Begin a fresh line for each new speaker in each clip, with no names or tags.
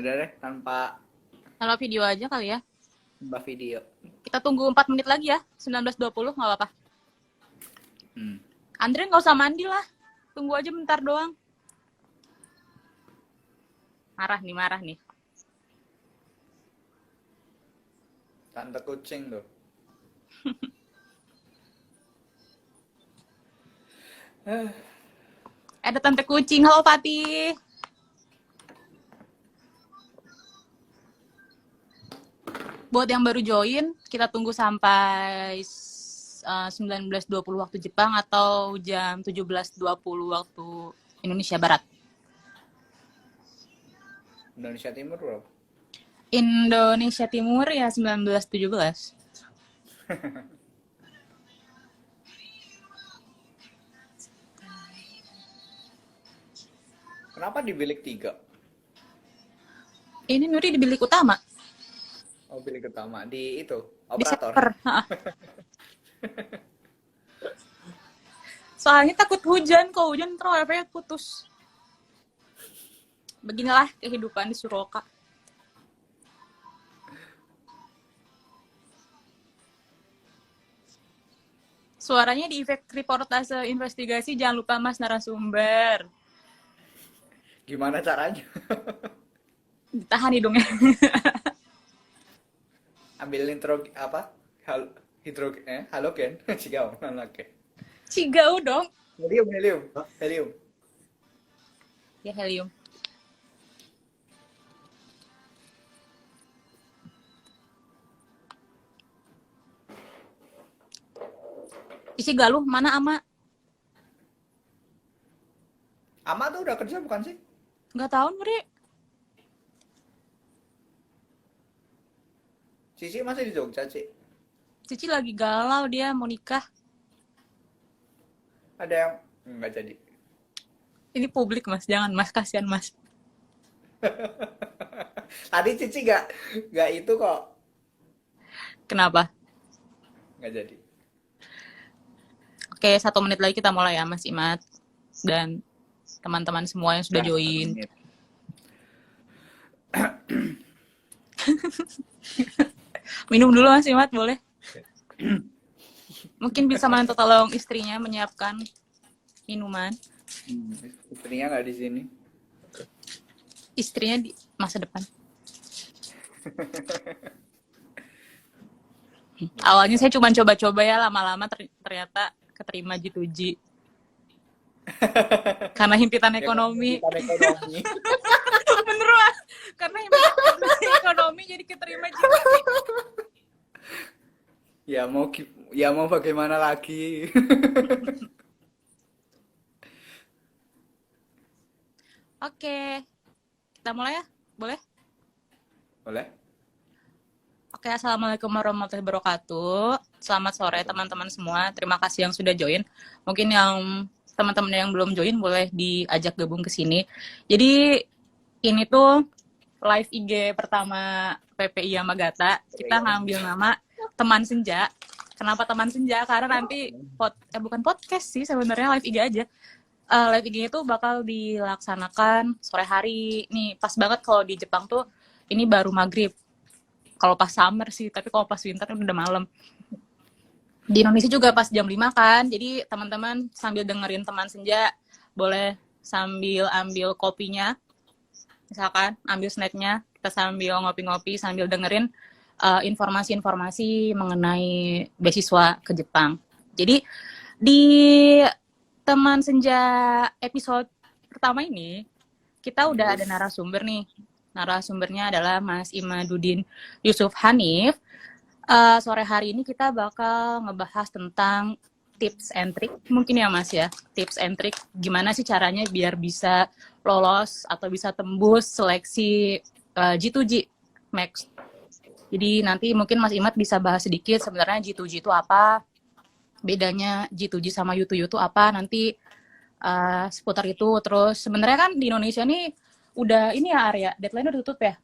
Udah deh, tanpa
video aja kali ya.
video.
Kita tunggu 4 menit lagi ya. 19.20 nggak apa-apa. Andre nggak usah mandi lah. Tunggu aja bentar doang. Marah nih.
Tante kucing tuh.
Ada tante kucing. Halo Fatih. Buat yang baru join, kita tunggu sampai 19.20 waktu Jepang atau jam 17.20 waktu Indonesia Barat.
Indonesia Timur bro.
Indonesia Timur ya 19.17.
Kenapa di bilik 3?
Ini Nuri di bilik utama.
Oh, bilik utama. Di itu,
Di
operator.
server. Soalnya takut hujan, kalau hujan terus wifi putus. Beginilah kehidupan di Suroka. Suaranya di efek reportase investigasi, jangan lupa Mas narasumber.
Gimana caranya?
Ditahan hidungnya.
Ambil intro apa? Halogen. Cigau, halogen.
Cigau dong.
Helium.
Ya helium. Isi Galuh, mana Ama?
Ama tuh udah kerja bukan sih?
Nggak tahu, Nuri.
Cici masih di Jogja, Ci.
Cici lagi galau, dia mau nikah.
Ada yang nggak jadi.
Ini publik, Mas. Jangan, Mas. Kasihan, Mas.
Tadi Cici nggak itu kok.
Kenapa?
Nggak jadi.
Oke, 1 menit lagi kita mulai ya, Mas Imat. Dan teman-teman semua yang sudah join. Minum dulu Mas Imat, boleh? Mungkin bisa minta tolong istrinya menyiapkan minuman.
Istrinya nggak di sini.
Istrinya di masa depan. Awalnya saya cuma coba-coba ya, lama-lama ternyata keterima G2G. Karena himpitan ekonomi. Bener lah. Karena himpitan ekonomi jadi keterima G2G.
Ya mau bagaimana lagi?
Oke. Kita mulai ya? Boleh?
Boleh?
Oke, assalamualaikum warahmatullahi wabarakatuh. Selamat sore teman-teman semua. Terima kasih yang sudah join. Mungkin yang teman-teman yang belum join boleh diajak gabung ke sini. Jadi ini tuh live IG pertama PPI Yamagata. Kita ngambil nama Teman Senja. Kenapa Teman Senja? Karena nanti bukan podcast sih sebenarnya, live IG aja. Live IG itu bakal dilaksanakan sore hari. Nih pas banget kalau di Jepang tuh ini baru maghrib. Kalau pas summer sih, tapi kalau pas winter udah malam. Di Indonesia juga pas jam 5 kan, jadi teman-teman sambil dengerin Teman Senja, boleh sambil ambil kopinya, misalkan ambil snacknya, kita sambil ngopi-ngopi, sambil dengerin informasi-informasi mengenai beasiswa ke Jepang. Jadi di Teman Senja episode pertama ini, kita udah ada narasumber nih. Narasumbernya adalah Mas Imaduddin Yusuf Hanif. Sore hari ini kita bakal ngebahas tentang tips and trick, mungkin ya Mas ya, tips and trick gimana sih caranya biar bisa lolos atau bisa tembus seleksi G2G Max. Jadi nanti mungkin Mas Imat bisa bahas sedikit sebenarnya G2G itu apa, bedanya G2G sama U2U itu apa, nanti seputar itu. Terus sebenarnya kan di Indonesia nih udah ini ya area deadline udah tutup ya.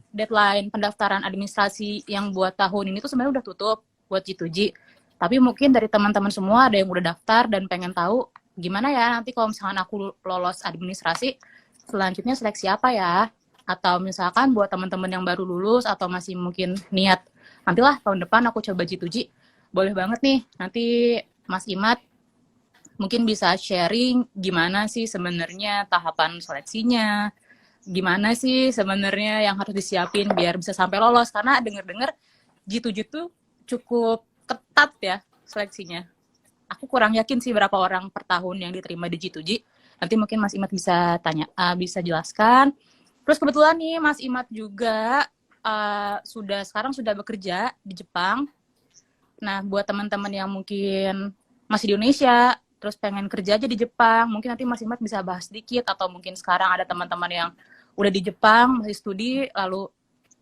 Deadline pendaftaran administrasi yang buat tahun ini tuh sebenarnya udah tutup buat G2G. Tapi mungkin dari teman-teman semua ada yang udah daftar dan pengen tahu gimana ya nanti kalau misalkan aku lolos administrasi, selanjutnya seleksi apa ya. Atau misalkan buat teman-teman yang baru lulus atau masih mungkin niat nantilah tahun depan aku coba G2G, boleh banget nih nanti Mas Imad mungkin bisa sharing gimana sih sebenarnya tahapan seleksinya, gimana sih sebenarnya yang harus disiapin biar bisa sampai lolos, karena denger-dengar G7 tuh cukup ketat ya seleksinya. Aku kurang yakin sih berapa orang per tahun yang diterima di G2G. Nanti mungkin Mas Imad bisa tanya, bisa jelaskan. Terus kebetulan nih Mas Imad juga sekarang sudah bekerja di Jepang. Nah, buat teman-teman yang mungkin masih di Indonesia, terus pengen kerja aja di Jepang, mungkin nanti Mas Imad bisa bahas sedikit, atau mungkin sekarang ada teman-teman yang udah di Jepang, masih studi, lalu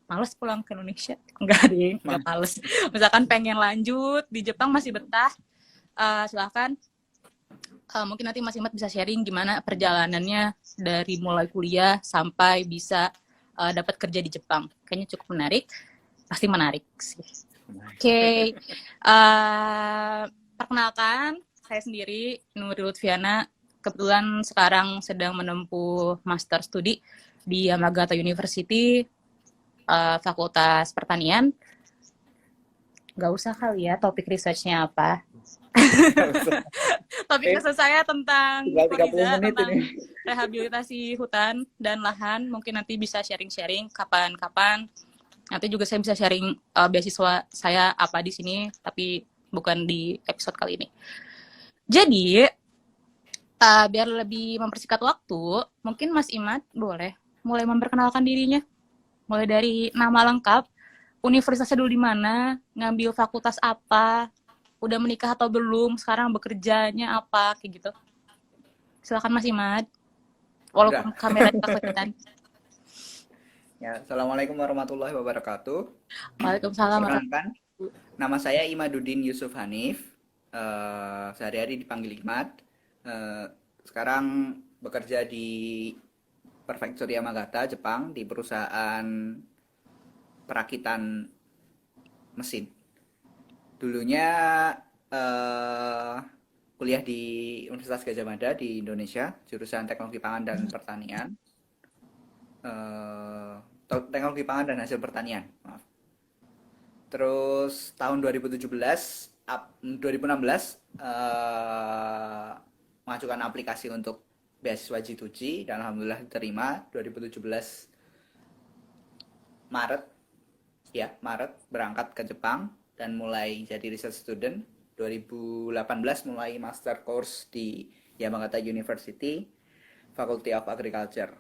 males pulang ke Indonesia. Enggak deh, enggak males. Misalkan pengen lanjut di Jepang masih betah, silahkan. Mungkin nanti Mas Imad bisa sharing gimana perjalanannya dari mulai kuliah sampai bisa dapat kerja di Jepang. Kayaknya cukup menarik, pasti menarik sih. Oke, perkenalkan saya sendiri Nuri Lutfiana. Kebetulan sekarang sedang menempuh master studi di Yamagata University, Fakultas Pertanian. Gak usah kali ya topik research-nya apa. Topik research saya tentang tentang rehabilitasi hutan dan lahan. Mungkin nanti bisa sharing-sharing kapan-kapan. Nanti juga saya bisa sharing beasiswa saya apa di sini, tapi bukan di episode kali ini. Jadi, biar lebih mempersingkat waktu, mungkin Mas Imad boleh mulai memperkenalkan dirinya. Mulai dari nama lengkap, universitasnya dulu di mana, ngambil fakultas apa, udah menikah atau belum, sekarang bekerjanya apa, kayak gitu. Silakan Mas Imad. Walaupun kamera kelihatan.
Ya, Assalamualaikum warahmatullahi wabarakatuh.
Waalaikumsalam.
Perkenalkan, nama saya Imaduddin Yusuf Hanif. Sehari-hari dipanggil Imad. Sekarang bekerja di Prefektur Yamagata, Jepang, di perusahaan perakitan mesin. Dulunya kuliah di Universitas Gadjah Mada di Indonesia, jurusan Teknologi Pangan dan Pertanian. Teknologi Pangan dan Hasil Pertanian, maaf. Terus tahun 2016 mengajukan aplikasi untuk beasiswa G2G dan alhamdulillah diterima 2017 Maret berangkat ke Jepang dan mulai jadi research student. 2018 mulai master course di Yamagata University Faculty of Agriculture.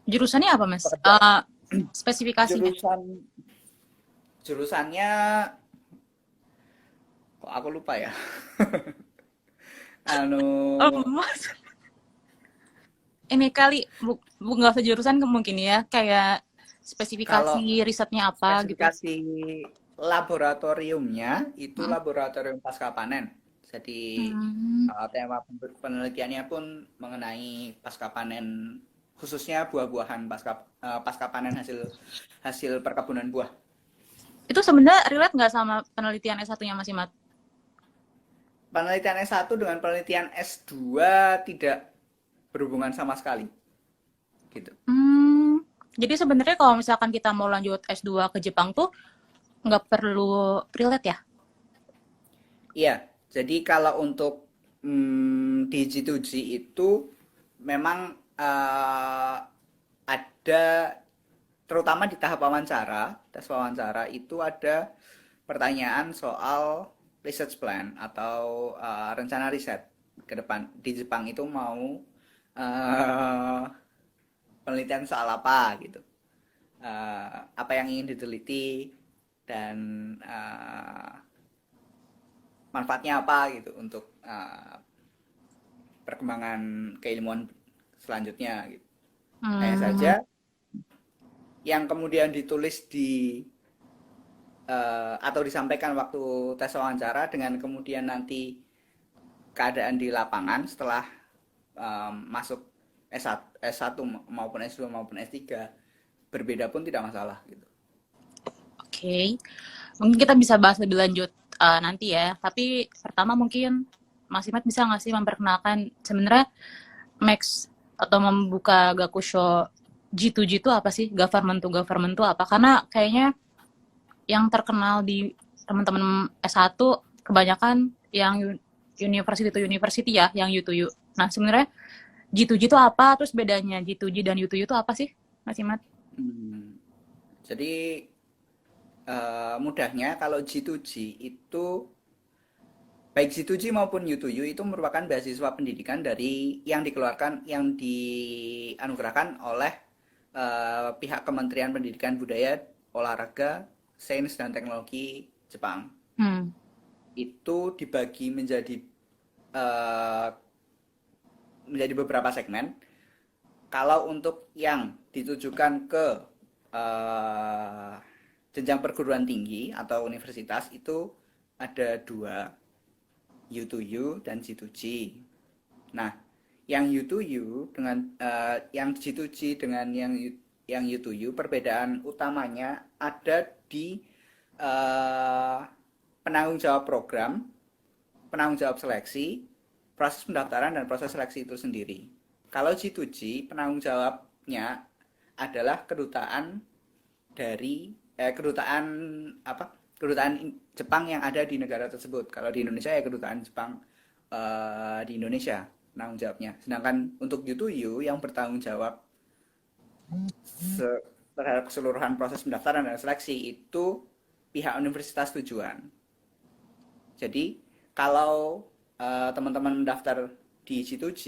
Jurusannya apa, Mas? Spesifikasinya.
Jurusannya kok aku lupa ya.
Mas. Ini kali nggak usah jurusan mungkin ya, kayak spesifikasi risetnya apa gitu.
Spesifikasi laboratoriumnya itu laboratorium pasca panen. Jadi tema penelitiannya pun mengenai pasca panen, khususnya buah-buahan pasca panen hasil perkebunan buah.
Itu sebenarnya relate nggak sama penelitian S1-nya Mas Imad?
Penelitian S1 dengan penelitian S2 tidak berhubungan sama sekali. Gitu.
Jadi sebenarnya kalau misalkan kita mau lanjut S2 ke Jepang tuh nggak perlu relate ya?
Iya, jadi kalau untuk di G2G itu memang ada, terutama di tahap tes wawancara itu ada pertanyaan soal research plan atau rencana riset ke depan. Di Jepang itu mau penelitian soal apa gitu, apa yang ingin diteliti dan manfaatnya apa gitu untuk perkembangan keilmuan selanjutnya gitu. Hanya saja yang kemudian ditulis atau disampaikan waktu tes wawancara dengan kemudian nanti keadaan di lapangan setelah masuk S1 maupun S2 maupun S3 berbeda pun tidak masalah gitu.
Oke. Mungkin kita bisa bahas lebih lanjut nanti ya. Tapi pertama mungkin Mas Imad bisa nggak sih memperkenalkan sebenarnya Max atau membuka Gakusho G2G itu apa sih? Government to apa? Karena kayaknya yang terkenal di teman-teman S1 kebanyakan yang university to university ya, yang U2U. Nah, sebenarnya G2G itu apa? Terus bedanya G2G dan U2U itu apa sih, Mas Imad?
Hmm, Jadi mudahnya kalau G2G itu baik G2G maupun U2U itu merupakan beasiswa pendidikan dari yang dianugerahkan oleh pihak Kementerian Pendidikan Budaya, Olahraga, Sains dan Teknologi Jepang.
Hmm.
Itu dibagi eh, menjadi beberapa segmen. Kalau untuk yang ditujukan ke eh, jenjang perguruan tinggi atau universitas itu ada dua, U2U dan G2G. Nah, yang U2U dengan yang G2G dengan yang U2U perbedaan utamanya ada di eh, penanggung jawab program, penanggung jawab seleksi, proses pendaftaran dan proses seleksi itu sendiri. Kalau G2G penanggung jawabnya adalah kedutaan apa? Kedutaan Jepang yang ada di negara tersebut. Kalau di Indonesia ya kedutaan Jepang di Indonesia penanggung jawabnya. Sedangkan untuk U2U yang bertanggung jawab terhadap keseluruhan proses pendaftaran dan seleksi itu pihak universitas tujuan. Jadi kalau teman-teman mendaftar di G2G,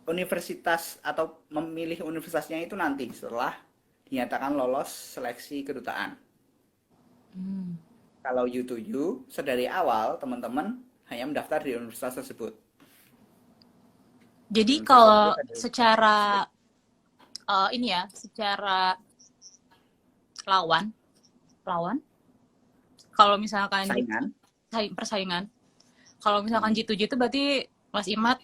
universitas atau memilih universitasnya itu nanti setelah dinyatakan lolos seleksi kedutaan.
Hmm.
Kalau U2U, sedari awal teman-teman hanya mendaftar di universitas tersebut.
Jadi
Universitas tersebut
kalau
ada
secara ini ya, secara lawan, lawan. Kalau misalkan
saingan.
persaingan, kalau misalkan G2G itu berarti Mas Imad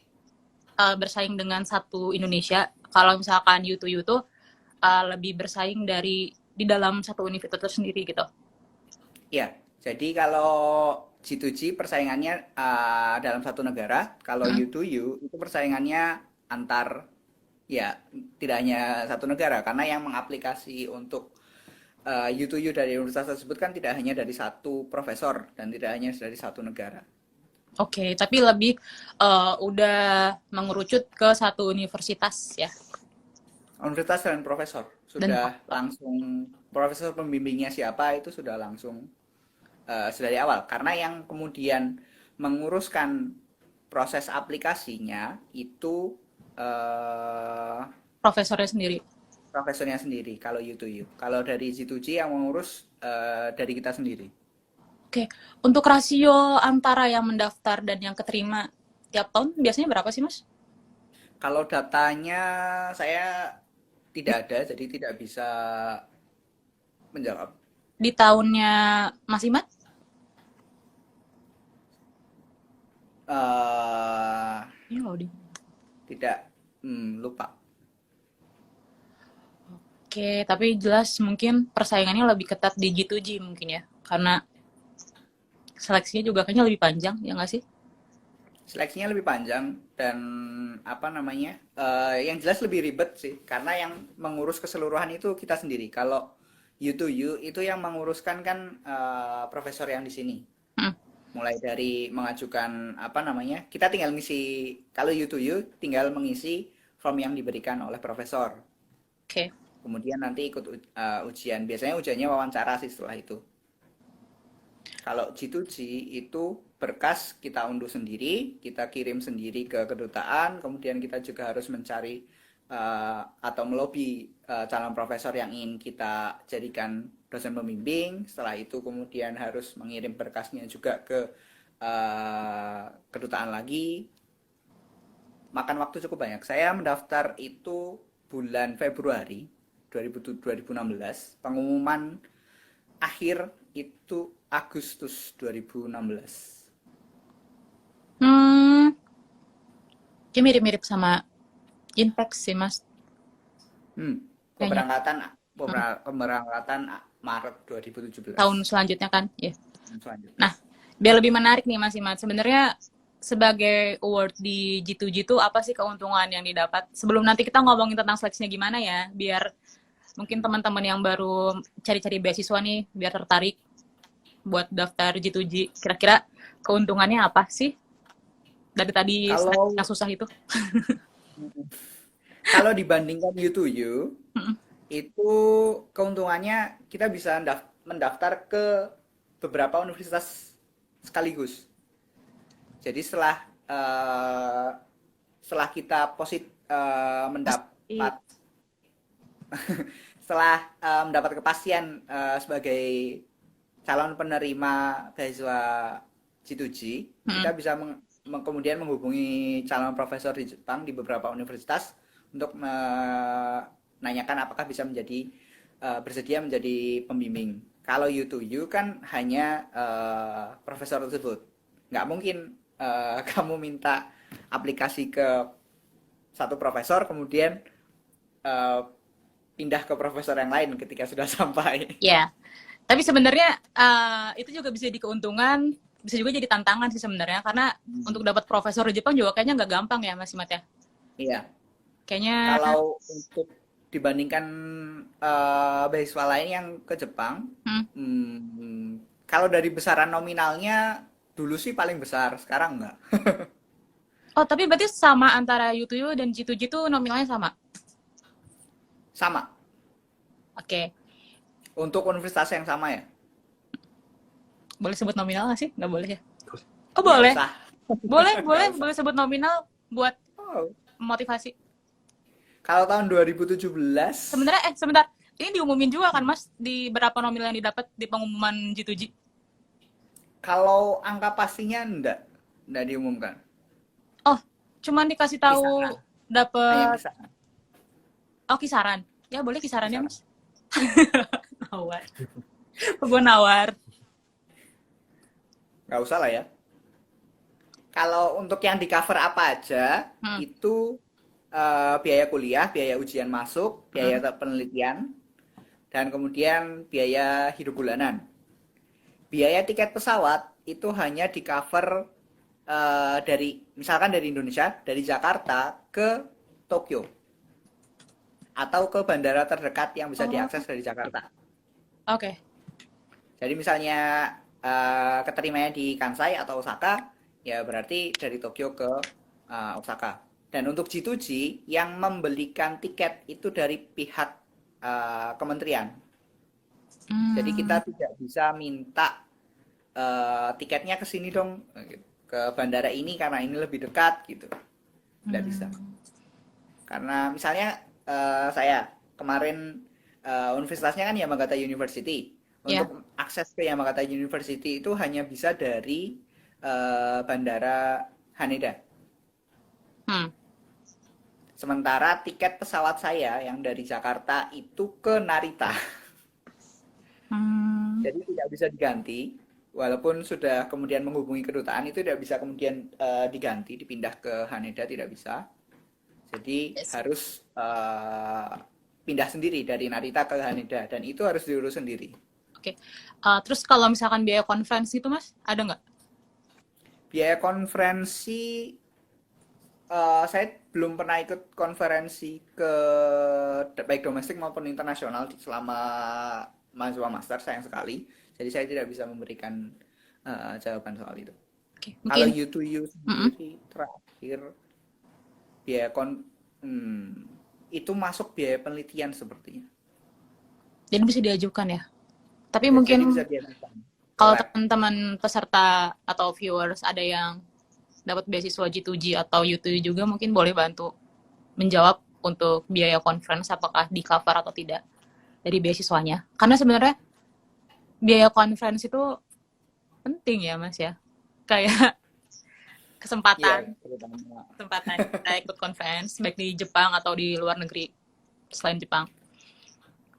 bersaing dengan satu Indonesia. Kalau misalkan U2U itu lebih bersaing di dalam satu universitas sendiri gitu.
Iya, jadi kalau G2G persaingannya dalam satu negara, kalau U2U itu persaingannya antar ya tidak hanya satu negara karena yang mengaplikasi untuk U2U dari universitas tersebut kan tidak hanya dari satu profesor dan tidak hanya dari satu negara.
Oke, tapi lebih udah mengerucut ke satu universitas ya.
Universitas dan profesor
Dan
sudah langsung profesor pembimbingnya siapa itu sudah langsung dari awal karena yang kemudian menguruskan proses aplikasinya itu
profesornya sendiri.
profesornya sendiri kalau U2U. Kalau dari G2G yang mengurus dari kita sendiri.
Oke, untuk rasio antara yang mendaftar dan yang keterima tiap tahun biasanya berapa sih, Mas?
Kalau datanya saya tidak ada, jadi tidak bisa menjawab.
Di tahunnya Mas Imad?
Eh
Iya loh, di.
Tidak, lupa.
Oke, tapi jelas mungkin persaingannya lebih ketat di G2G mungkin ya. Karena seleksinya juga kayaknya lebih panjang, ya nggak sih?
Seleksinya lebih panjang dan apa namanya? Yang jelas lebih ribet sih, karena yang mengurus keseluruhan itu kita sendiri. Kalau U2U itu yang menguruskan kan profesor yang di sini.
Hmm,
Mulai dari mengajukan apa namanya? Kita tinggal ngisi kalau U2U tinggal mengisi form yang diberikan oleh profesor.
oke.
Kemudian nanti ikut ujian. Biasanya ujiannya wawancara sih setelah itu. Kalau G2G itu berkas kita unduh sendiri, kita kirim sendiri ke kedutaan, kemudian kita juga harus mencari atau melobi calon profesor yang ingin kita jadikan dosen pembimbing. Setelah itu kemudian harus mengirim berkasnya juga ke kedutaan lagi. Makan waktu cukup banyak. Saya mendaftar itu bulan Februari 2016. Pengumuman akhir itu Agustus 2016.
Hmm, ya mirip-mirip sama Impact sih, Mas.
Hmm,
Kayaknya
Pemberangkatan Maret
tahun
2017.
selanjutnya kan, ya.
Selanjutnya.
Nah, biar lebih menarik nih Mas Imad. Sebenarnya sebagai award di G2G itu apa sih keuntungan yang didapat? Sebelum nanti kita ngomongin tentang seleksinya gimana ya, biar mungkin teman-teman yang baru cari-cari beasiswa nih, biar tertarik buat daftar G2G. Kira-kira keuntungannya apa sih dari tadi
Kalau
yang susah itu?
kalau dibandingkan U to U,
Mm-mm.
itu keuntungannya kita bisa mendaftar ke beberapa universitas sekaligus. Jadi eh, setelah kita mendapat mendapat kepastian sebagai calon penerima beasiswa G2G, kita
Mm-mm.
bisa kemudian menghubungi calon profesor di Jepang di beberapa universitas untuk menanyakan apakah bisa bersedia menjadi pembimbing. Kalau U to U kan hanya profesor tersebut. Nggak mungkin kamu minta aplikasi ke satu profesor kemudian eh, pindah ke profesor yang lain ketika sudah sampai.
Ya, tapi sebenarnya itu juga bisa jadi keuntungan, bisa juga jadi tantangan sih sebenarnya, karena untuk dapat profesor di Jepang juga kayaknya nggak gampang ya Mas Imat ya.
Iya,
Kayaknya,
kalau untuk dibandingkan beasiswa lain yang ke Jepang,
hmm.
kalau dari besaran nominalnya dulu sih paling besar, sekarang enggak.
Oh, tapi berarti sama antara U2U dan G2G itu nominalnya sama?
Sama,
Oke.
untuk universitas yang sama ya.
Boleh sebut nominal nggak sih? Nggak boleh ya? Oh,
Nggak
boleh.
usah,
Boleh,
nggak
boleh.
usah.
Boleh sebut nominal buat
Oh.
motivasi.
Kalau tahun 2017,
Sebenarnya, sebentar. Ini diumumin juga kan, Mas, di berapa nominal yang didapat di pengumuman G2G?
kalau angka pastinya enggak diumumkan.
Oh, cuman dikasih tahu
Kisaran, hanya
dapat,
kisaran,
oh kisaran. Ya, boleh kisarannya,
kisaran.
Mas. Nawar. Gue nawar.
Nggak usah lah ya. Kalau untuk yang di cover apa aja,
Hmm.
itu biaya kuliah, biaya ujian masuk, biaya
Hmm.
penelitian, dan kemudian biaya hidup bulanan. Biaya tiket pesawat itu hanya di cover misalkan dari Indonesia, dari Jakarta ke Tokyo, atau ke bandara terdekat yang bisa
Oh,
diakses dari Jakarta.
oke.
Jadi misalnya keterimanya di Kansai atau Osaka, ya berarti dari Tokyo ke Osaka. Dan untuk G2G yang membelikan tiket itu dari pihak kementerian. Jadi
Hmm.
kita tidak bisa minta tiketnya ke sini dong, ke bandara ini karena ini lebih dekat gitu. Tidak bisa.
Hmm.
Karena misalnya saya kemarin universitasnya kan Yamagata University.
Ya.
Untuk akses ke Yamagata University itu hanya bisa dari Bandara Haneda.
Hmm.
Sementara tiket pesawat saya yang dari Jakarta itu ke Narita.
Hmm.
Jadi tidak bisa diganti. Walaupun sudah kemudian menghubungi kedutaan itu tidak bisa kemudian diganti, dipindah ke Haneda tidak bisa. Jadi
Yes.
harus pindah sendiri dari Narita ke Haneda dan itu harus diurus sendiri.
Oke. Terus kalau misalkan biaya konferensi itu, Mas, ada nggak?
Biaya konferensi saya belum pernah ikut konferensi baik domestik maupun internasional selama mahasiswa master sayang sekali. Jadi saya tidak bisa memberikan jawaban soal itu.
Oke,
Kalau
mungkin.
U to U
Mm-mm.
sendiri terakhir biaya itu masuk biaya penelitian sepertinya.
Jadi bisa diajukan ya. Tapi
Ya, jadi bisa
mungkin
diajukan ke
kalau
lab.
teman-teman peserta atau viewers ada yang dapat beasiswa G2G atau U2U juga, mungkin boleh bantu menjawab untuk biaya conference apakah di cover atau tidak dari beasiswanya. Karena sebenarnya biaya conference itu penting ya, Mas ya. Kayak
Iya,
kesempatan
terutama.
kesempatan kita ikut conference baik di Jepang atau di luar negeri selain Jepang.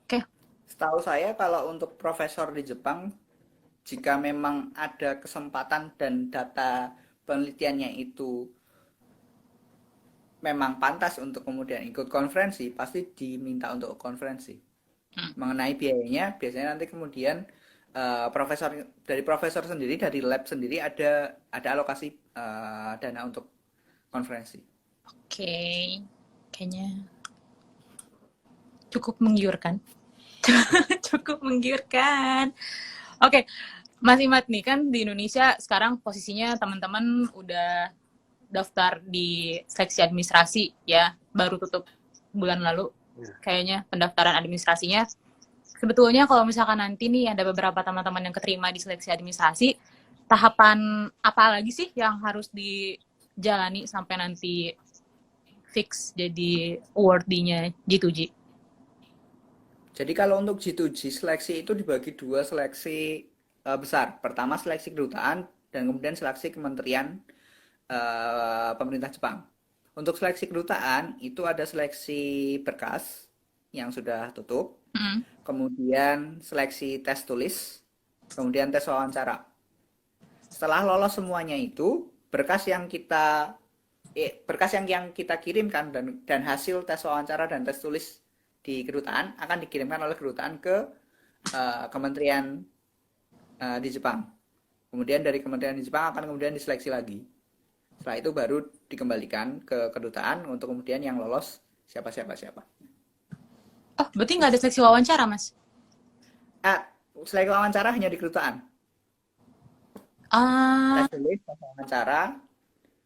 Oke.
Setahu saya kalau untuk profesor di Jepang, jika memang ada kesempatan dan data penelitiannya itu memang pantas untuk kemudian ikut konferensi, pasti diminta untuk konferensi.
Hmm.
Mengenai biayanya, biasanya nanti kemudian profesor dari profesor sendiri, dari lab sendiri ada alokasi dana untuk konferensi.
Oke, kayaknya cukup menggiurkan. Cukup menggiurkan. Oke, Mas Imad nih kan di Indonesia sekarang posisinya teman-teman udah daftar di seleksi administrasi ya, baru tutup bulan lalu kayaknya pendaftaran administrasinya. Sebetulnya kalau misalkan nanti nih ada beberapa teman-teman yang keterima di seleksi administrasi, tahapan apa lagi sih yang harus dijalani sampai nanti fix jadi awardee-nya G2G?
Jadi kalau untuk G2G seleksi itu dibagi dua seleksi besar. Pertama seleksi kedutaan dan kemudian seleksi kementerian pemerintah Jepang. Untuk seleksi kedutaan itu ada seleksi berkas yang sudah tutup, kemudian seleksi tes tulis, kemudian tes wawancara. Setelah lolos semuanya itu, berkas yang kita kirimkan dan hasil tes wawancara dan tes tulis di kedutaan akan dikirimkan oleh kedutaan ke kementerian di Jepang. Kemudian dari kementerian di Jepang akan kemudian diseleksi lagi. Setelah itu baru dikembalikan ke kedutaan untuk kemudian yang lolos siapa.
Oh, berarti nggak ada seleksi wawancara, Mas?
Seleksi wawancara hanya di kedutaan.
Ah,
Tes tulis, tes wawancara,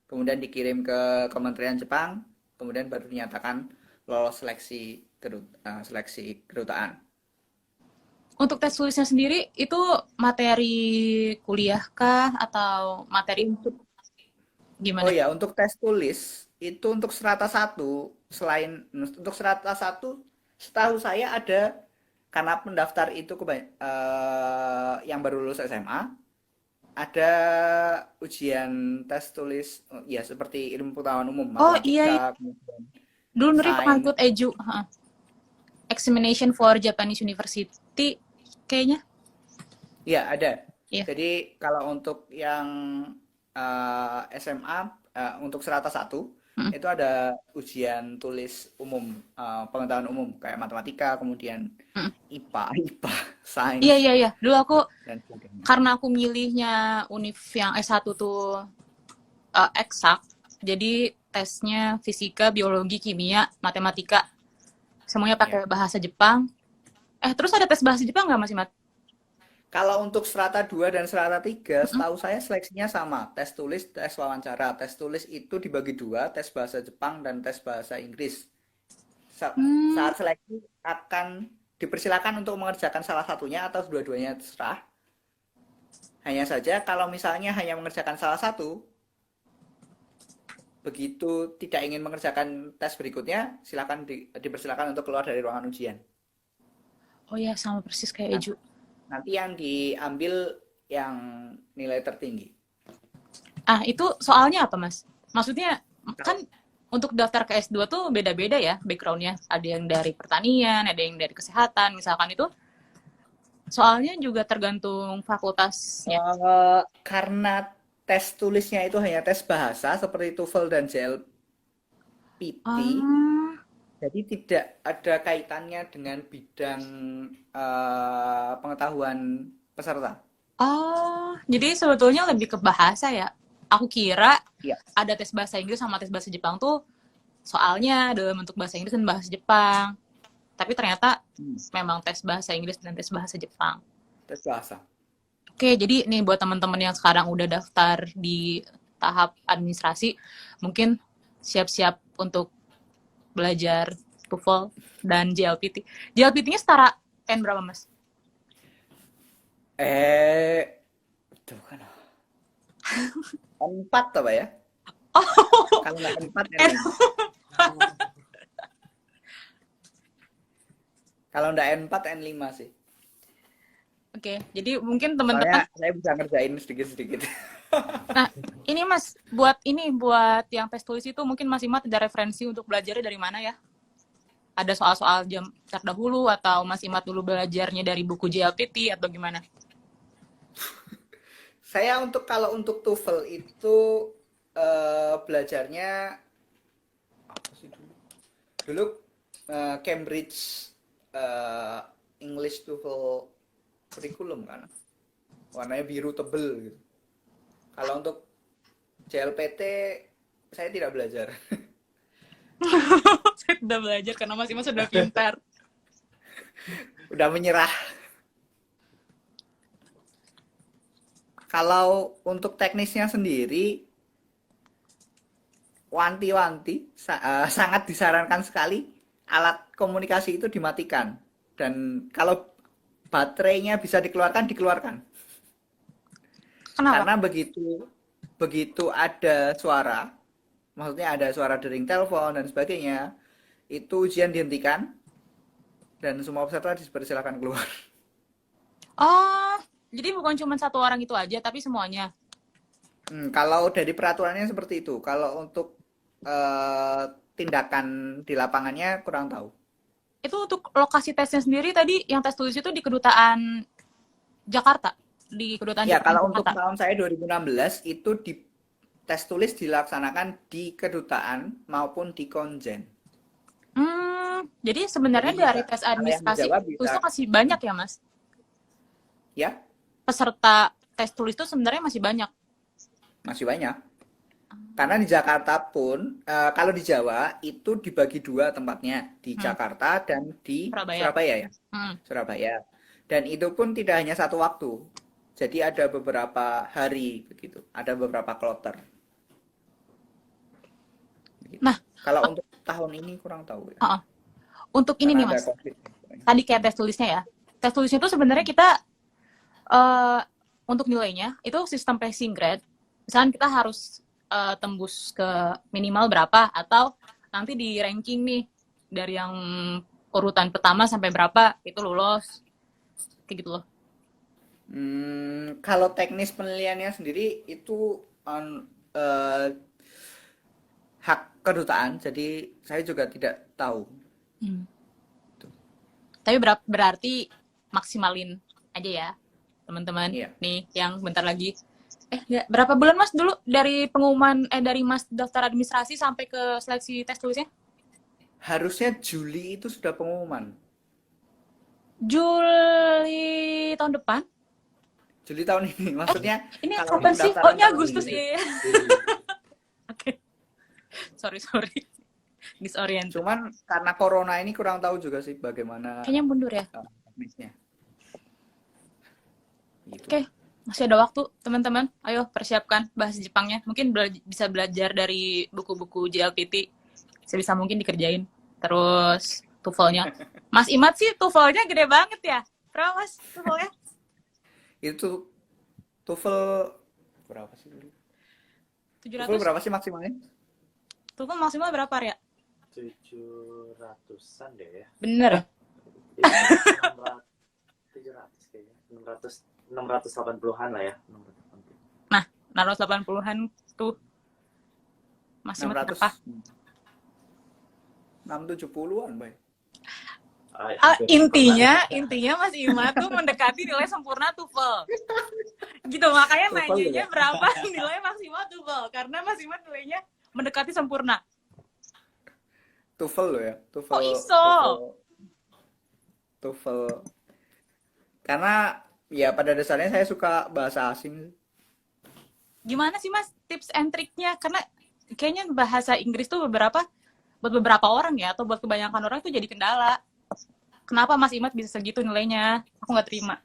kemudian dikirim ke kementerian Jepang, kemudian baru dinyatakan lolos seleksi kedutaan.
untuk tes tulisnya sendiri itu materi kuliah kah atau materi
Untuk
gimana?
untuk tes tulis itu untuk strata 1 untuk strata 1 setahu saya ada karena pendaftar itu yang baru lulus SMA ada ujian tes tulis ya seperti ilmu pengetahuan umum,
Oh iya,
matematika, kemudian
dulu Nuri pernah
sains.
ikut EJU, Examination for Japanese University, kayaknya.
Ya, ada.
Iya.
Jadi kalau untuk yang SMA untuk strata 1
Mm.
itu ada ujian tulis umum, pengetahuan umum kayak matematika, kemudian
Mm.
IPA,
Iya,
sains
iya, iya. Dulu aku,
dan sebagainya.
karena aku milihnya univ yang S1 tuh eksak, jadi tesnya fisika, biologi, kimia, matematika, semuanya
Ya.
pakai bahasa Jepang. Terus ada tes bahasa Jepang nggak, Mas Imat?
Kalau untuk strata 2 dan strata 3,
Mm-mm.
setahu saya seleksinya sama. Tes tulis, tes wawancara. Tes tulis itu dibagi dua, tes bahasa Jepang dan tes bahasa Inggris.
Hmm.
Saat seleksi akan dipersilakan untuk mengerjakan salah satunya atau dua-duanya terserah. Hanya saja kalau misalnya hanya mengerjakan salah satu, begitu tidak ingin mengerjakan tes berikutnya, dipersilakan untuk keluar dari ruangan ujian.
Oh ya, sama persis kayak
Nah,
Eju.
nanti yang diambil yang nilai tertinggi.
Itu soalnya apa, Mas? Maksudnya, kan untuk daftar ke S2 tuh beda-beda ya backgroundnya. Ada yang dari pertanian, ada yang dari kesehatan, misalkan itu. Soalnya juga tergantung fakultasnya.
Karena tes tulisnya itu hanya tes bahasa seperti TOEFL dan JLPT,
Ah,
jadi tidak ada kaitannya dengan bidang pengetahuan peserta.
jadi sebetulnya lebih ke bahasa ya. Aku kira
Iya.
ada tes bahasa Inggris sama tes bahasa Jepang tuh soalnya dalam bentuk bahasa Inggris dan bahasa Jepang. Tapi ternyata memang tes bahasa Inggris dan tes bahasa Jepang.
Tes bahasa.
Oke, jadi nih buat teman-teman yang sekarang udah daftar di tahap administrasi, mungkin siap-siap untuk belajar TOEFL dan JLPT. JLPT-nya setara N berapa, Mas?
Tuh kan. N4 apa ya? Kalau nggak N4,
N.
N5. Kalau nggak N4, N5 sih.
Oke, jadi mungkin teman-teman.
Soalnya saya bisa ngerjain sedikit-sedikit.
Nah, ini Mas, buat yang tes tulis itu mungkin Mas Imat ada referensi untuk belajarnya dari mana ya? Ada soal-soal jam terdahulu atau Mas Imat dulu belajarnya dari buku JLPT atau gimana?
Saya kalau untuk TOEFL itu belajarnya apa sih dulu? Dulu Cambridge English TOEFL kurikulum kan. Warnanya biru tebel gitu. Kalau untuk JLPT saya tidak belajar.
Saya udah belajar karena Mas Imas sudah pintar.
Udah menyerah. Kalau untuk teknisnya sendiri, wanti-wanti sangat disarankan sekali alat komunikasi itu dimatikan. Dan kalau baterainya bisa dikeluarkan, dikeluarkan.
Kenapa?
Karena begitu begitu ada suara, maksudnya ada suara dering telepon dan sebagainya, itu ujian dihentikan dan semua peserta dipersilakan keluar.
Oh, jadi bukan cuma satu orang itu aja, tapi semuanya.
Kalau dari peraturannya seperti itu. Kalau untuk eh, tindakan di lapangannya kurang tahu.
Itu untuk lokasi tesnya sendiri tadi yang tes tulis itu di Kedutaan Jakarta, di Kedutaan
Ya,
Jepang di
kalau untuk
Jakarta.
tahun saya 2016 itu di tes tulis dilaksanakan di kedutaan maupun di konjen.
Jadi
Jadi
sebenarnya dari
bisa
tes
kalau yang di
administrasi
Jawa
tulis
bisa
itu masih banyak ya, Mas?
ya
Peserta tes tulis itu sebenarnya masih banyak.
masih banyak. Karena di Jakarta pun kalau di Jawa itu dibagi dua tempatnya, di
Hmm,
Jakarta dan di
Surabaya.
Surabaya ya.
Hmm.
Surabaya. Dan itu pun tidak hanya satu waktu. Jadi ada beberapa hari begitu, ada beberapa kloter. Begitu.
Nah,
Kalau untuk tahun ini kurang tahu ya,
uh-uh. Untuk ini
karena
nih,
ada
Mas.
COVID.
Tadi kayak tes tulisnya ya. Tes tulisnya itu sebenarnya kita eh untuk nilainya itu sistem passing grade. Misalnya kita harus tembus ke minimal berapa atau nanti di ranking nih dari yang urutan pertama sampai berapa itu lulus kayak gitu loh.
Kalau teknis penilaiannya sendiri itu hak kedutaan, jadi saya juga tidak tahu.
Hmm. Tapi berarti maksimalin aja ya teman-teman
Iya.
nih yang bentar lagi. Berapa bulan Mas dulu dari pengumuman dari Mas daftar administrasi sampai ke seleksi tes tulisnya?
Harusnya Juli itu sudah pengumuman.
Juli tahun depan?
Juli tahun ini, maksudnya
Ini
kalau
kapan
untuk
sih? Oh,
pendaftaran
ini
tahun
Agustus
ini.
ya. Oke, sorry. Disorient.
Cuman karena corona ini kurang tahu juga sih bagaimana
Kayaknya mundur ya.
teknisnya. Gitu.
Oke, masih ada waktu teman-teman. Ayo persiapkan bahasa Jepangnya. Mungkin bisa belajar dari buku-buku JLPT. Sebisa mungkin dikerjain. Terus TOEFL-nya. Mas Imat sih TOEFL-nya gede banget ya. Berapa Mas TOEFL-nya?
Itu TOEFL berapa sih dulu? TOEFL
700?
berapa sih maksimalnya?
TOEFL maksimal berapa ya?
700-an deh ya.
Bener.
700 kayaknya. 680-an lah ya. 680.
Nah, 680-an tuh Mas Imat berapa?
670-an, Bay.
Intinya Mas Imat tuh mendekati nilai sempurna TOEFL. Gitu, makanya
TOEFL
nanyanya
ya?
berapa nilai maksimal TOEFL. Karena Mas Imat nilainya mendekati sempurna.
TOEFL loh ya, TOEFL.
Kok iso?
TOEFL. Karena ya pada dasarnya saya suka bahasa asing.
Gimana sih Mas tips and triknya? Karena kayaknya bahasa Inggris tuh buat beberapa orang ya, atau buat kebanyakan orang tuh jadi kendala. Kenapa Mas Imat bisa segitu nilainya? Aku nggak terima.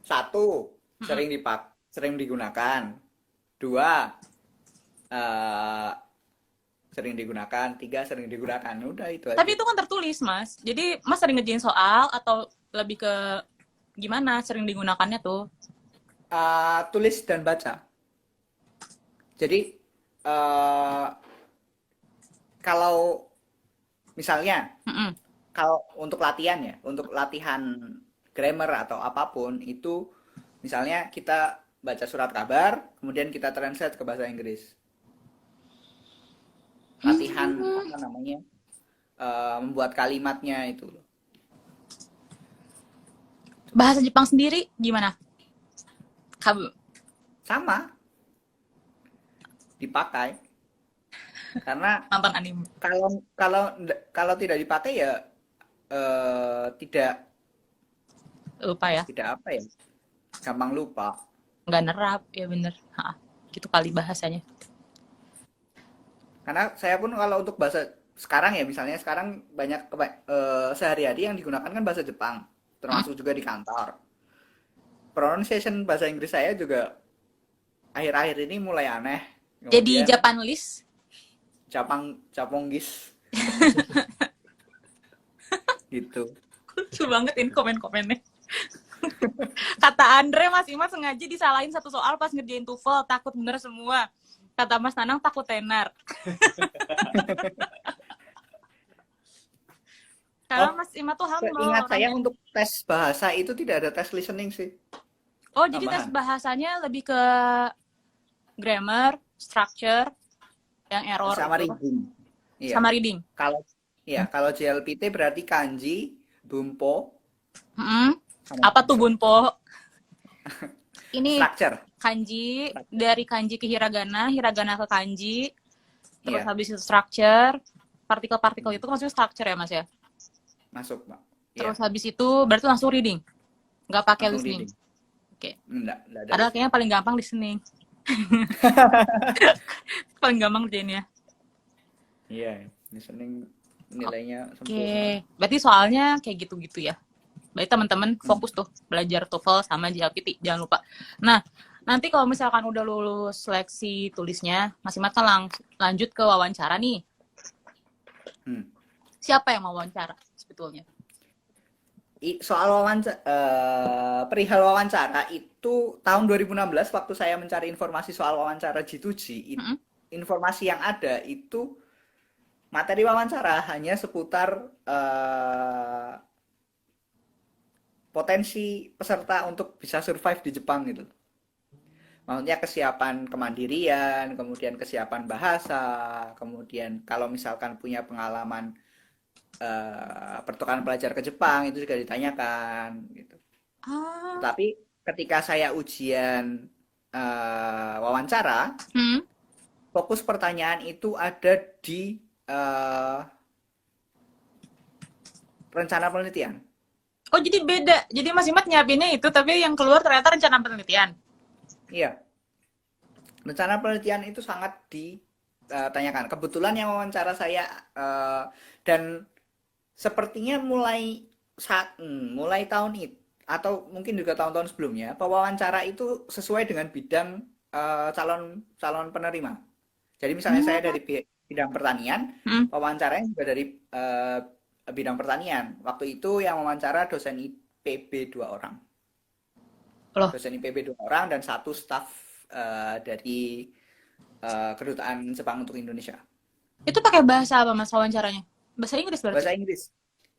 Satu, sering digunakan. Dua, sering digunakan. Tiga, sering digunakan. Udah itu aja.
Tapi itu kan tertulis Mas. Jadi Mas sering ngerjain soal atau lebih ke gimana sering digunakannya tuh?
Tulis dan baca. Jadi kalau misalnya kalau untuk latihan ya, untuk latihan grammar atau apapun itu misalnya kita baca surat kabar, kemudian kita translate ke bahasa Inggris. Latihan apa namanya? Membuat kalimatnya itu loh.
Bahasa Jepang sendiri gimana?
Sama. Dipakai. Karena
Nonton anime.
kalau tidak dipakai ya tidak
Lupa ya.
Tidak apa ya? Gampang lupa.
Nggak nerap, ya bener. Ha, gitu kali bahasanya.
Karena saya pun kalau untuk bahasa sekarang ya, misalnya sekarang banyak sehari-hari yang digunakan kan bahasa Jepang,
Hmm?
termasuk juga di kantor. Pronunciation bahasa Inggris saya juga akhir-akhir ini mulai aneh.
Jadi
Kemudian
Japanulis.
Japonggis gitu.
Lucu banget ini komen-komennya. Kata Andre, Mas Imat sengaja disalahin satu soal pas ngerjain TOEFL, takut bener semua. Kata Mas Nanang, takut tenar. Karena
Oh,
Mas Imat tuh humble
ingat saya
orangnya.
untuk tes bahasa itu tidak ada tes listening sih,
Oh, jadi tes
tambahan.
bahasanya lebih ke grammar, structure, yang error
Sama
itu,
reading. Iya.
sama reading.
Kalau ya, kalau JLPT berarti kanji, bumpo,
Mm-mm.
sama
Apa tuh
baso.
Bunpo? Ini
Structure.
kanji,
Structure.
dari kanji ke hiragana, hiragana ke kanji, terus
Iya,
habis itu structure, partikel-partikel itu maksudnya structure ya Mas ya?
masuk, Mbak. Iya,
Terus habis itu berarti langsung reading, nggak pakai
langsung
listening.
reading.
Oke.
Enggak ada
Padahal
listening.
kayaknya paling gampang listening. Paling gampang ngerjainnya.
Iya, listening nilainya
Oke.
sempurna.
Berarti soalnya kayak gitu-gitu ya. Berarti teman-teman
Hmm.
fokus tuh belajar TOEFL sama JLPT, jangan lupa. Nah, nanti kalau misalkan udah lulus seleksi tulisnya, Mas Imat kan lanjut ke wawancara nih.
Hmm.
Siapa yang mau wawancara sebetulnya?
Soal perihal wawancara itu tahun 2016 waktu saya mencari informasi soal wawancara G2G,
Mm-mm.
informasi yang ada itu materi wawancara hanya seputar potensi peserta untuk bisa survive di Jepang gitu. Maksudnya kesiapan kemandirian, kemudian kesiapan bahasa, kemudian kalau misalkan punya pengalaman pertukaran pelajar ke Jepang itu juga ditanyakan gitu.
Ah,
Tetapi ketika saya ujian wawancara,
hmm.
fokus pertanyaan itu ada di rencana penelitian.
Oh, jadi beda. Jadi Mas Imat nyiapinnya itu, tapi yang keluar ternyata rencana penelitian.
Iya, rencana penelitian itu sangat ditanyakan. Kebetulan yang wawancara saya dan sepertinya mulai tahun itu atau mungkin juga tahun-tahun sebelumnya, pewawancara itu sesuai dengan bidang calon calon penerima. Jadi misalnya saya
Hmm.
dari bidang pertanian,
Hmm.
wawancaranya juga dari bidang pertanian. Waktu itu yang wawancara dosen IPB 2 orang.
Loh,
Dosen IPB 2 orang dan satu staf dari kedutaan Jepang untuk Indonesia.
itu pakai bahasa apa Mas wawancaranya? Bahasa Inggris berarti?
Bahasa Inggris.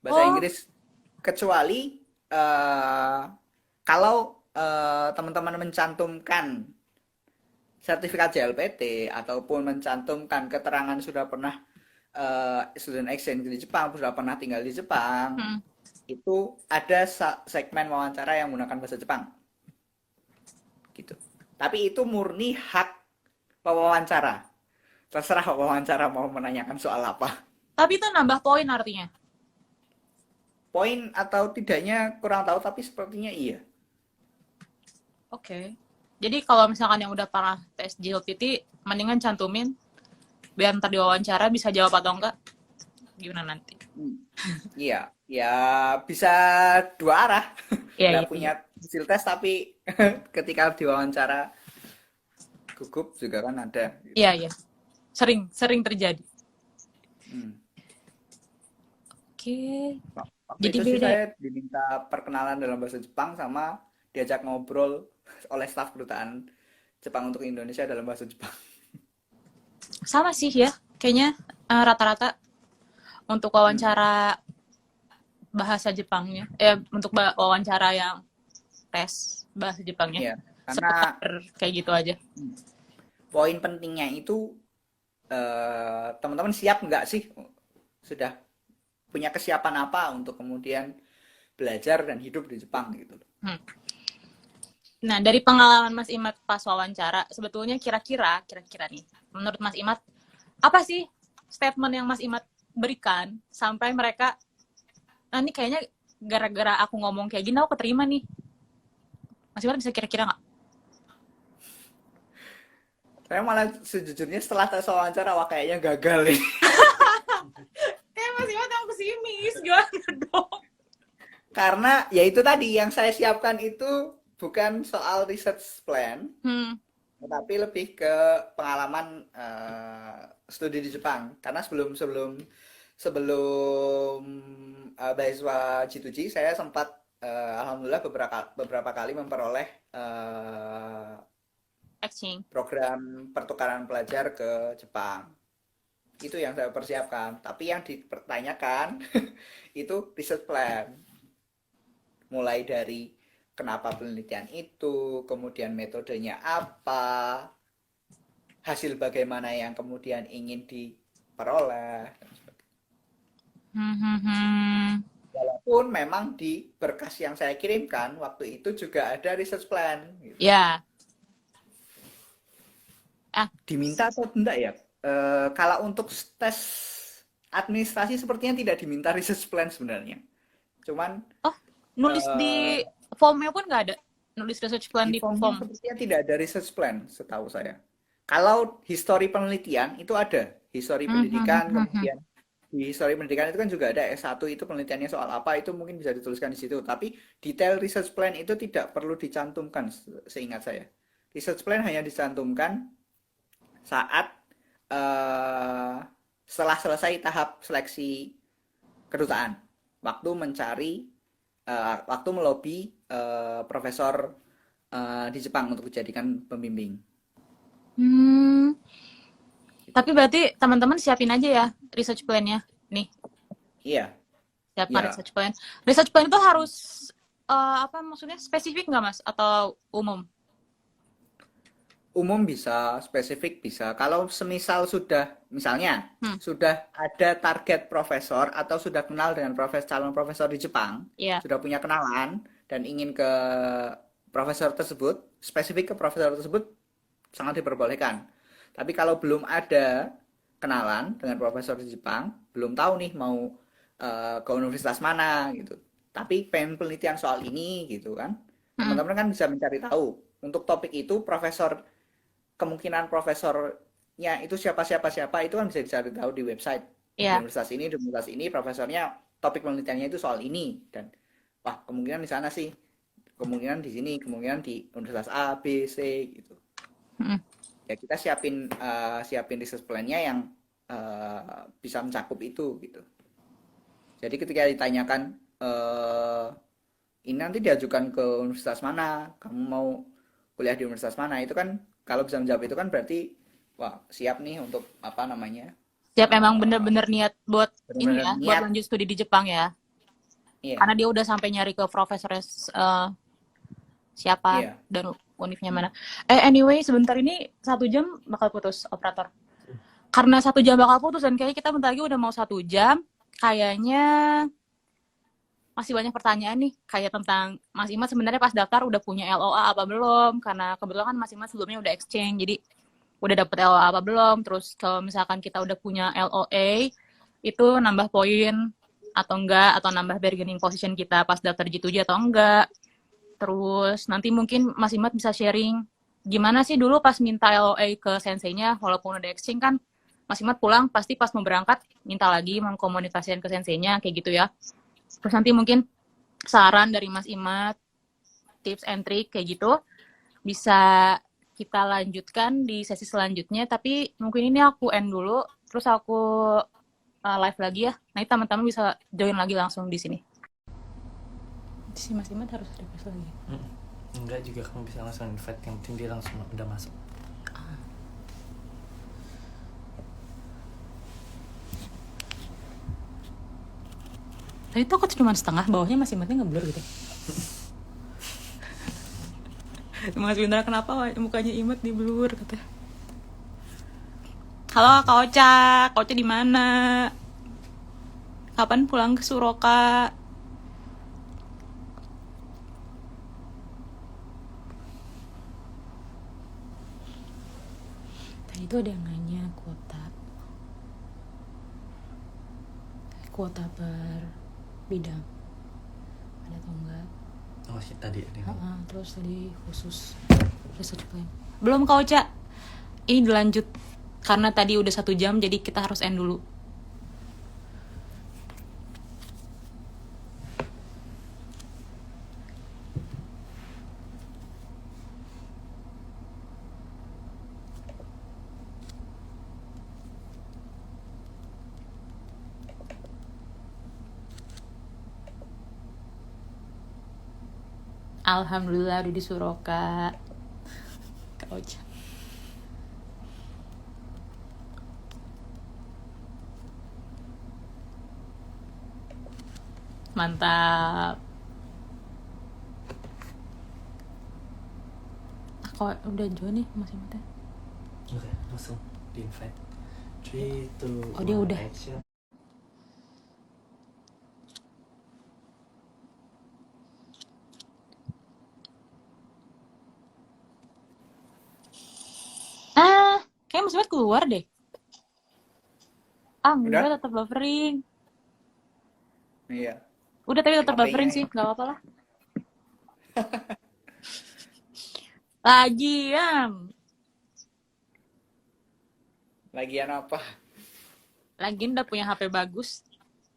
Bahasa
Oh,
Inggris kecuali kalau teman-teman mencantumkan sertifikat JLPT ataupun mencantumkan keterangan sudah pernah student exchange di Jepang, sudah pernah tinggal di Jepang,
hmm.
itu ada segmen wawancara yang menggunakan bahasa Jepang. Gitu. Tapi itu murni hak pewawancara. Terserah wawancara mau menanyakan soal apa.
Tapi itu nambah poin artinya.
Poin atau tidaknya kurang tahu, tapi sepertinya iya.
Oke. Jadi kalau misalkan yang udah pernah tes JLPT, mendingan cantumin biar ntar diwawancara bisa jawab atau enggak. Gimana nanti?
Iya, ya bisa dua arah.
Iya,
Nggak
iya, iya.
punya hasil tes tapi ketika diwawancara gugup juga kan ada.
Iya, iya. Sering terjadi.
Hmm.
Oke.
Waktu
Jadi
itu sih
beda ya?
saya diminta perkenalan dalam bahasa Jepang sama diajak ngobrol oleh staf kedutaan Jepang untuk Indonesia dalam bahasa Jepang.
Sama sih ya. Kayaknya rata-rata untuk wawancara bahasa Jepangnya. Untuk wawancara yang tes bahasa Jepangnya.
Iya, karena
Seputar kayak gitu aja.
poin pentingnya itu teman-teman siap nggak sih? Sudah punya kesiapan apa untuk kemudian belajar dan hidup di Jepang gitu loh.
Nah, dari pengalaman Mas Imat pas wawancara, sebetulnya kira-kira nih, menurut Mas Imat, apa sih statement yang Mas Imat berikan sampai mereka, nah ini kayaknya gara-gara aku ngomong kayak gini aku keterima nih. Mas Imat bisa kira-kira nggak?
Saya malah sejujurnya setelah tes wawancara, wah kayaknya gagal nih.
Mas Imat yang pesimis, gimana dong?
Karena ya itu tadi yang saya siapkan itu bukan soal research plan, tetapi lebih ke pengalaman studi di Jepang. Karena sebelum sebelum sebelum beasiswa G2G, saya sempat alhamdulillah beberapa kali memperoleh
Exchange.
program pertukaran pelajar ke Jepang. Itu yang saya persiapkan. Tapi yang dipertanyakan itu research plan. Mulai dari kenapa penelitian itu, kemudian metodenya apa, hasil bagaimana yang kemudian ingin diperoleh. Walaupun memang di berkas yang saya kirimkan waktu itu juga ada research plan. Gitu.
Ya.
Diminta atau enggak ya? Kalau untuk tes administrasi sepertinya tidak diminta research plan sebenarnya. Cuman
nulis di formnya pun nggak ada? Nulis research plan di form?
Sepertinya tidak ada research plan setahu saya. Kalau history penelitian itu ada. History pendidikan, kemudian di history pendidikan itu kan juga ada S1 itu penelitiannya soal apa, itu mungkin bisa dituliskan di situ. Tapi detail research plan itu tidak perlu dicantumkan seingat saya. Research plan hanya dicantumkan saat setelah selesai tahap seleksi kedutaan. Waktu melobi profesor di Jepang untuk dijadikan pembimbing.
Tapi berarti teman-teman siapin aja ya research plan-nya nih.
Iya.
Siapkan research plan. Research plan itu harus apa maksudnya spesifik nggak Mas atau umum?
Umum bisa, spesifik bisa. Kalau semisal misalnya sudah ada target profesor atau sudah kenal dengan calon profesor di Jepang, sudah punya kenalan dan ingin ke profesor tersebut, spesifik ke profesor tersebut sangat diperbolehkan. Tapi kalau belum ada kenalan dengan profesor di Jepang, belum tahu nih mau ke universitas mana gitu. Tapi pengen penelitian soal ini gitu kan. Teman-teman kan bisa mencari tahu. Untuk topik itu kemungkinan profesornya itu siapa itu kan bisa dicari tahu di website. Di universitas ini profesornya topik penelitiannya itu soal ini, dan wah kemungkinan di sana sih, kemungkinan di sini, kemungkinan di universitas A, B, C gitu. Ya kita siapin research plan-nya yang bisa mencakup itu gitu. Jadi ketika ditanyakan ini nanti diajukan ke universitas mana, kamu mau kuliah di universitas mana, itu kan kalau bisa menjawab itu kan berarti wah siap nih untuk apa namanya,
siap emang bener-bener niat buat ini ya, buat lanjut studi di Jepang ya. Karena dia udah sampai nyari ke profesor siapa dan univnya mana. Anyway sebentar ini 1 jam bakal putus operator. Karena 1 jam bakal putus dan kayaknya kita bentar lagi udah mau 1 jam. Kayaknya masih banyak pertanyaan nih, kayak tentang Mas Imat sebenarnya pas daftar udah punya LOA apa belum, karena kebetulan kan Mas Imat sebelumnya udah exchange, jadi udah dapet LOA apa belum, terus kalau misalkan kita udah punya LOA, itu nambah poin atau enggak, atau nambah bargaining position kita pas daftar G2G atau enggak. Terus nanti mungkin Mas Imat bisa sharing, gimana sih dulu pas minta LOA ke senseinya, walaupun udah exchange kan, Mas Imat pulang pasti pas mau berangkat, minta lagi mengkomunikasikan ke senseinya, kayak gitu ya. Terus nanti mungkin saran dari Mas Imat, tips and trick kayak gitu, bisa kita lanjutkan di sesi selanjutnya. Tapi mungkin ini aku end dulu, terus aku live lagi ya. Nanti teman-teman bisa join lagi langsung di sini. Si Mas Imat harus request lagi.
Enggak juga, kamu bisa langsung invite, yang penting dia langsung udah masuk.
Tadi tuh aku cuma setengah, bawahnya Mas Imatnya ngeblur gitu. Mas Bindra kenapa mukanya Imat di blur katanya. Halo Kak Ocha, Kak Ocha di mana? Kapan pulang ke Suroka? Tadi tuh ada yang nanya kuota per bidang. ada atau enggak.
Oh sih tadi ada yang
Terus tadi khusus research plan. Belum Kak Ocha. Ini dilanjut karena tadi udah 1 jam jadi kita harus end dulu. Alhamdulillah udah disuruh Kak Ocha. Mantap. Kok udah join nih masih mata?
Oke, langsung di invite 3, 2,
Oh, dia
1,
udah.
action.
Kayaknya Mas Mat keluar deh. Enggak,
Udah?
tetap buffering.
Iya.
Udah tapi tetap
HP-nya
buffering
ya.
sih, nggak apa-apa lah. Lagian
Apa?
udah punya HP bagus,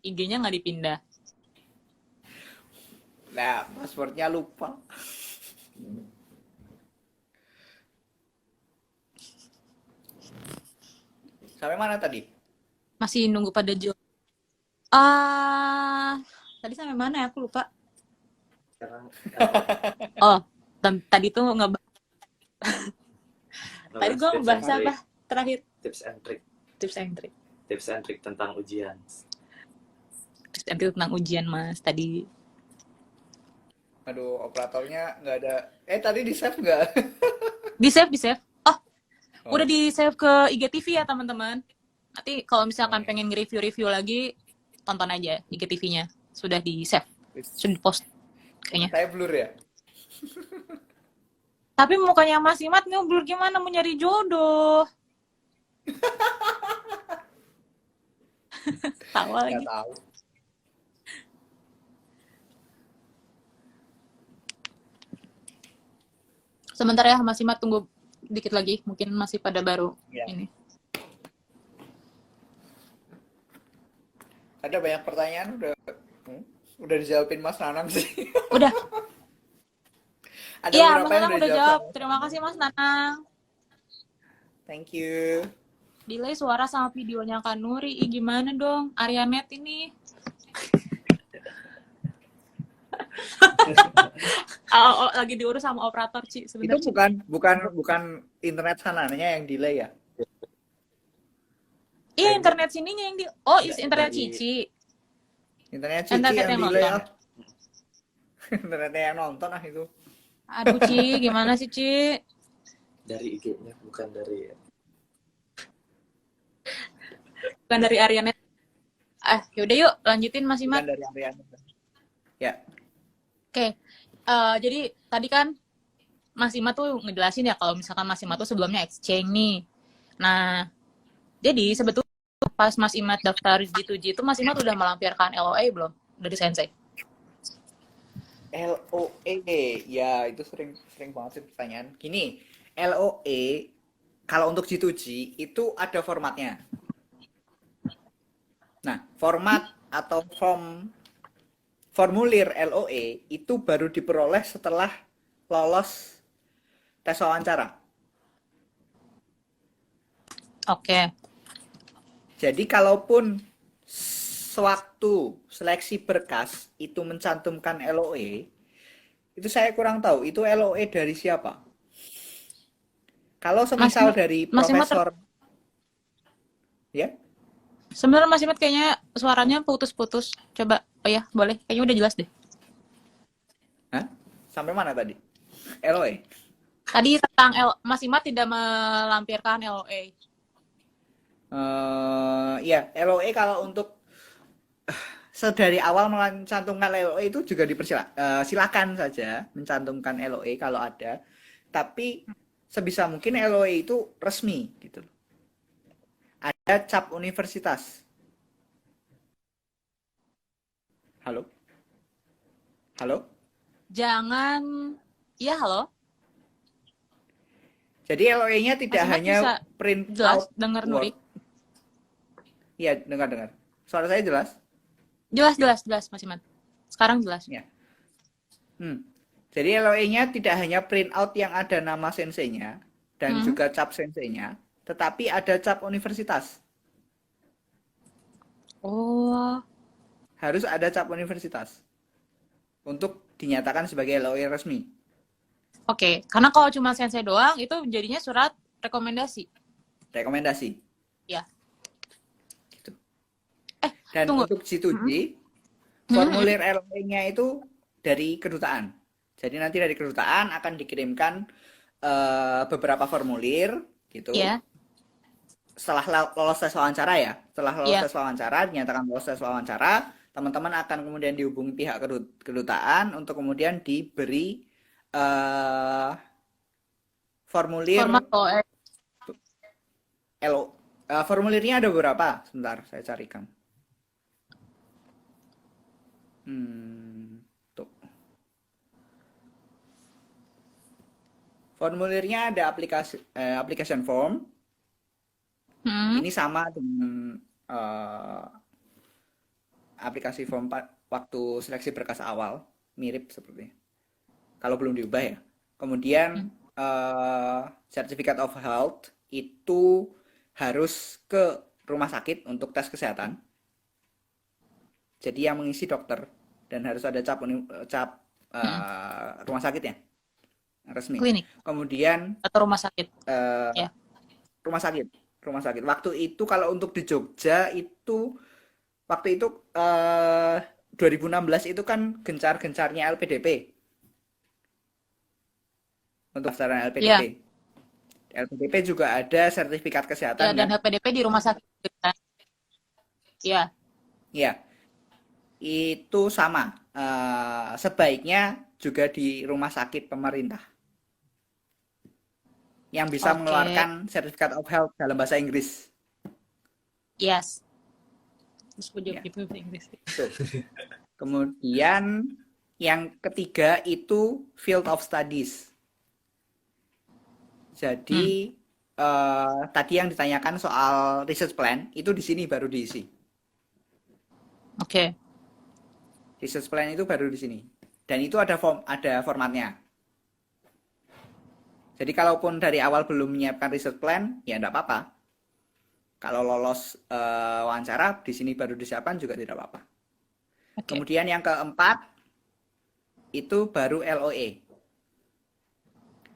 IG-nya nggak dipindah.
Nah, passwordnya lupa. Sampai mana tadi?
Masih nunggu pada join. Tadi sampai mana ya? Aku lupa.
Sekarang
Oh, tadi tuh tadi gue ngebahas apa? Terakhir
tips and trick.
tips and trick.
Tips and trick tentang ujian.
Tips and trick tentang ujian Mas tadi.
Aduh, operatornya nggak ada. Tadi di save nggak?
Di save. Oh,
Oh,
udah di save ke IGTV ya teman-teman. Nanti kalau misalkan
iya.
pengen nge-review lagi, tonton aja IGTV-nya. Sudah di save, sudah di post kayaknya.
Saya blur ya?
Tapi mukanya Mas Imat ngeblur gimana mau nyari jodoh? Tawa lagi.
Nggak tahu.
Sebentar ya Mas Imat, tunggu dikit lagi. Mungkin masih pada baru
Ya.
ini.
Ada banyak pertanyaan udah dijawabin Mas Nanang sih.
Udah.
Ada
Iya, Mas
beberapa yang
Nanang
udah
udah
dijawab
jawab.
sama-
Terima kasih Mas Nanang.
Thank you.
Delay suara sama videonya Kak Nuri. Ih, gimana dong? Arianet ini. Lagi diurus sama operator, Ci. Sebentar,
Itu
Ci.
bukan internet sananya yang delay ya?
Iya, internet sininya yang di... Oh, internet
dari-
Cici.
Internet Cici
Internet
yang
yang
delay
nonton.
ah. Internetnya yang nonton ah itu.
Aduh, Ci. Gimana sih, Ci?
Dari IG-nya bukan dari
Bukan dari Arianet. Yaudah yuk. Lanjutin, Mas Imat.
Bukan dari Ariana. Ya.
Oke. Jadi, tadi kan Mas Imat tuh ngejelasin ya kalau misalkan Mas Imat tuh sebelumnya exchange nih. Nah, jadi sebetulnya pas Mas Imat daftar G2G itu Mas Imat udah melampirkan LOA belum dari Sensei?
LOE, ya itu sering banget sih pertanyaan. Gini, LOE kalau untuk G2G itu ada formatnya. Nah, format atau formulir LOE itu baru diperoleh setelah lolos tes wawancara.
Oke.
Jadi kalaupun sewaktu seleksi berkas itu mencantumkan LOE, itu saya kurang tahu itu LOE dari siapa. Kalau semisal dari
Mas Imat
profesor, ya,
sebenarnya Mas Imat kayaknya suaranya putus-putus. Coba, oh ya, boleh. Kayaknya udah jelas deh.
Hah? Sampai mana tadi? LOE.
Tadi tentang Mas Imat tidak melampirkan LOA.
Ya, LOE kalau untuk dari awal mencantumkan LOE itu juga silakan saja mencantumkan LOE kalau ada. Tapi sebisa mungkin LOE itu resmi gitu. Ada cap universitas. Halo? Halo?
Jangan, ya halo,
Jadi LOE-nya tidak
Mas Iman
hanya
bisa
print
jelas
out
dengar Nuri?
Word. Iya, dengar-dengar. Suara saya jelas?
Jelas, jelas, jelas Mas Iman. Sekarang jelas.
Ya. Jadi LOE-nya tidak hanya print out yang ada nama senseinya dan
Hmm.
juga cap senseinya, tetapi ada cap universitas.
Oh,
Harus ada cap universitas untuk dinyatakan sebagai LOE resmi.
oke. Karena kalau cuma sensei doang, itu jadinya surat rekomendasi.
Rekomendasi.
Ya.
Gitu. Dan
Tunggu.
untuk G2G, formulir LOE-nya itu dari kedutaan. Jadi nanti dari kedutaan akan dikirimkan beberapa formulir gitu.
Iya.
Setelah lolos tes wawancara ya, setelah lolos
Iya.
tes wawancara, dinyatakan lolos tes wawancara, teman-teman akan kemudian dihubungi pihak kedutaan untuk kemudian diberi formulir
Format OE.
LO. Formulirnya ada beberapa, sebentar saya carikan. Tuh. Formulirnya ada application form. Ini sama dengan aplikasi form waktu seleksi berkas awal, mirip sepertinya. Kalau belum diubah ya. Kemudian Certificate of Health itu harus ke rumah sakit untuk tes kesehatan. Jadi yang mengisi dokter dan harus ada cap rumah sakitnya resmi.
Klinik
Kemudian
atau rumah sakit. Ya.
rumah sakit. Waktu itu kalau untuk di Jogja itu waktu itu 2016 itu kan gencar-gencarnya LPDP. Untuk pendaftaran LPDP.
Iya.
LPDP juga ada sertifikat
Ya,
kesehatan
dan
kan?
LPDP di rumah sakit. Iya.
Iya. Itu sama. Sebaiknya juga di rumah sakit pemerintah yang bisa
Oke.
mengeluarkan Certificate of Health dalam bahasa Inggris.
Yes. Terus gue
Ya.
jawab gitu bahasa Inggris.
Tuh. Kemudian yang ketiga itu Field of Studies. Jadi tadi yang ditanyakan soal research plan itu di sini baru diisi.
Oke.
Research plan itu baru di sini. Dan itu ada formatnya. Jadi kalaupun dari awal belum menyiapkan research plan, ya enggak apa-apa. Kalau lolos wawancara di sini baru disiapkan juga tidak apa-apa.
Oke.
Kemudian yang keempat itu baru LOE.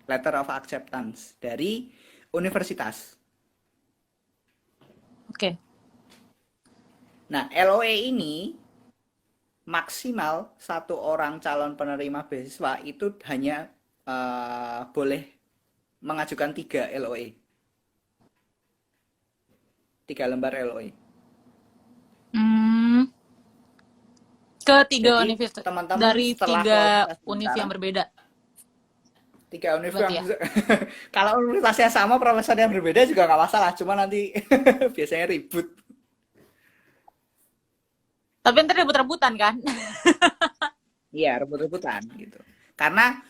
Letter of Acceptance dari universitas.
Oke.
Nah, LOE ini maksimal satu orang calon penerima beasiswa itu hanya boleh mengajukan 3 LOE. 3 lembar LOE.
Ke 3
Jadi,
universitas
teman-teman
dari
setelah
3
lolos
univ
wawancara,
yang berbeda.
3 univ
Berarti
yang kalau universitasnya sama, profesornya berbeda juga nggak masalah. Cuma nanti biasanya ribut.
Tapi ntar rebut-rebutan kan?
Iya, rebut-rebutan gitu. Karena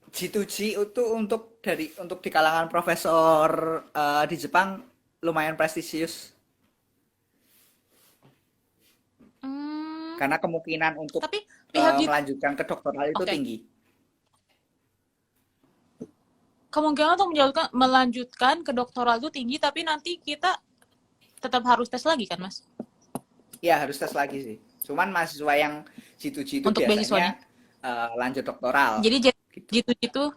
G2G itu untuk di kalangan profesor di Jepang lumayan prestisius. Karena kemungkinan untuk
Tapi pihak
melanjutkan ke doktoral itu tinggi.
Kemungkinan untuk melanjutkan ke doktoral itu tinggi, tapi nanti kita tetap harus tes lagi kan, Mas?
Ya, harus tes lagi sih. Cuman mahasiswa yang G2G itu
Untuk
biasanya lanjut doktoral.
Jadi gitu.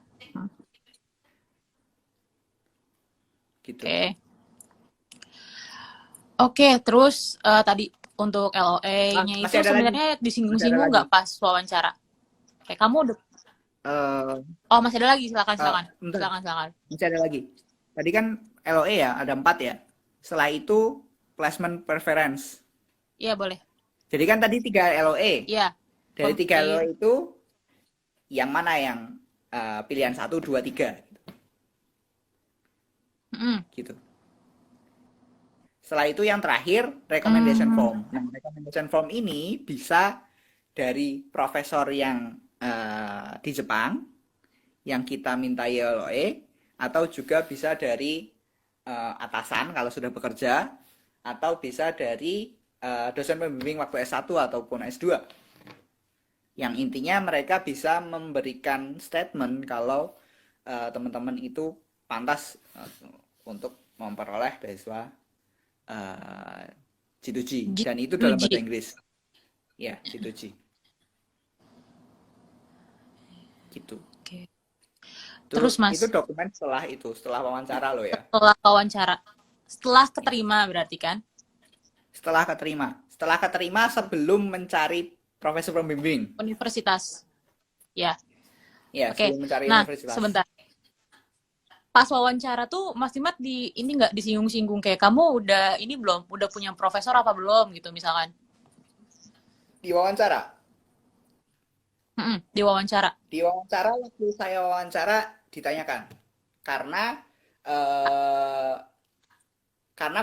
Gitu.
Oke, terus tadi untuk LOE-nya itu sebenarnya disinggung-singgung nggak pas wawancara? Kayak kamu udah oh, masih ada lagi, silakan.
Masih ada lagi. Tadi kan LOE ya, ada 4 ya. Setelah itu placement preference.
Iya, boleh.
Jadi kan tadi 3 LOE.
Iya.
Dari 3 LOE itu yang mana yang pilihan 1, 2, 3 gitu. Setelah itu yang terakhir recommendation form. Nah, recommendation form ini bisa dari profesor yang di Jepang yang kita minta LOE, atau juga bisa dari atasan kalau sudah bekerja, atau bisa dari dosen pembimbing waktu S1 ataupun S2. Yang intinya mereka bisa memberikan statement kalau teman-teman itu pantas untuk memperoleh beasiswa G2G, dan itu dalam bahasa Inggris. Ya, G2G. Gitu.
Oke.
Itu,
Terus Mas,
itu dokumen setelah wawancara lo ya.
setelah wawancara, setelah keterima berarti kan?
Setelah keterima sebelum mencari profesor pembimbing.
Universitas. Ya.
Ya,
Oke.
sebelum mencari
Nah,
universitas.
sebentar. Pas wawancara tuh Mas Imat ini nggak disinggung-singgung kayak kamu udah ini belum, udah punya profesor apa belum gitu misalkan?
Di wawancara.
Di wawancara.
Di wawancara, waktu saya wawancara ditanyakan karena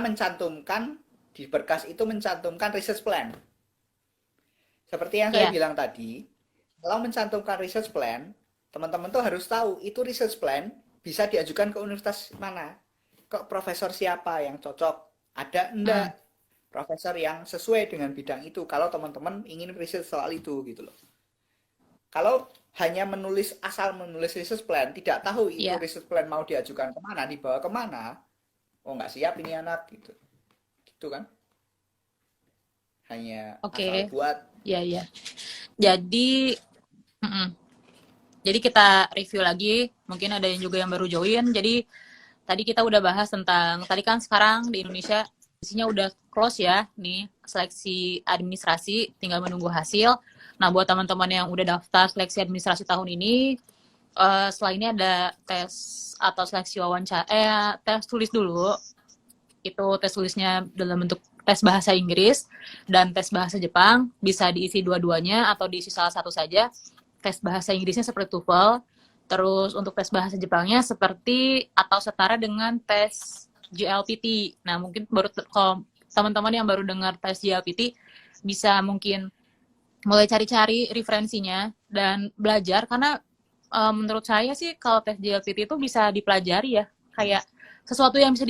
mencantumkan di berkas itu, mencantumkan research plan. Seperti yang saya bilang tadi, kalau mencantumkan research plan, teman-teman tuh harus tahu itu research plan bisa diajukan ke universitas mana, ke profesor siapa yang cocok, ada enggak profesor yang sesuai dengan bidang itu kalau teman-teman ingin riset soal itu gitu loh. Kalau hanya asal menulis research plan, tidak tahu itu research plan mau diajukan kemana, dibawa kemana, oh nggak siap ini anak gitu kan, hanya asal buat.
Iya. Jadi jadi kita review lagi, mungkin ada yang juga yang baru join. Jadi tadi kita udah bahas tentang, tadi kan sekarang di Indonesia isinya udah close ya nih, seleksi administrasi, tinggal menunggu hasil. Nah, buat teman-teman yang udah daftar seleksi administrasi tahun ini, setelah ini ada tes atau seleksi wawancara, tes tulis dulu. Itu tes tulisnya dalam bentuk tes bahasa Inggris dan tes bahasa Jepang, bisa diisi dua-duanya atau diisi salah satu saja. Tes bahasa Inggrisnya seperti TOEFL, terus untuk tes bahasa Jepangnya seperti atau setara dengan tes JLPT. Nah, mungkin baru kalau teman-teman yang baru dengar tes JLPT bisa mungkin mulai cari-cari referensinya dan belajar, karena menurut saya sih kalau tes JLPT itu bisa dipelajari ya, kayak sesuatu yang bisa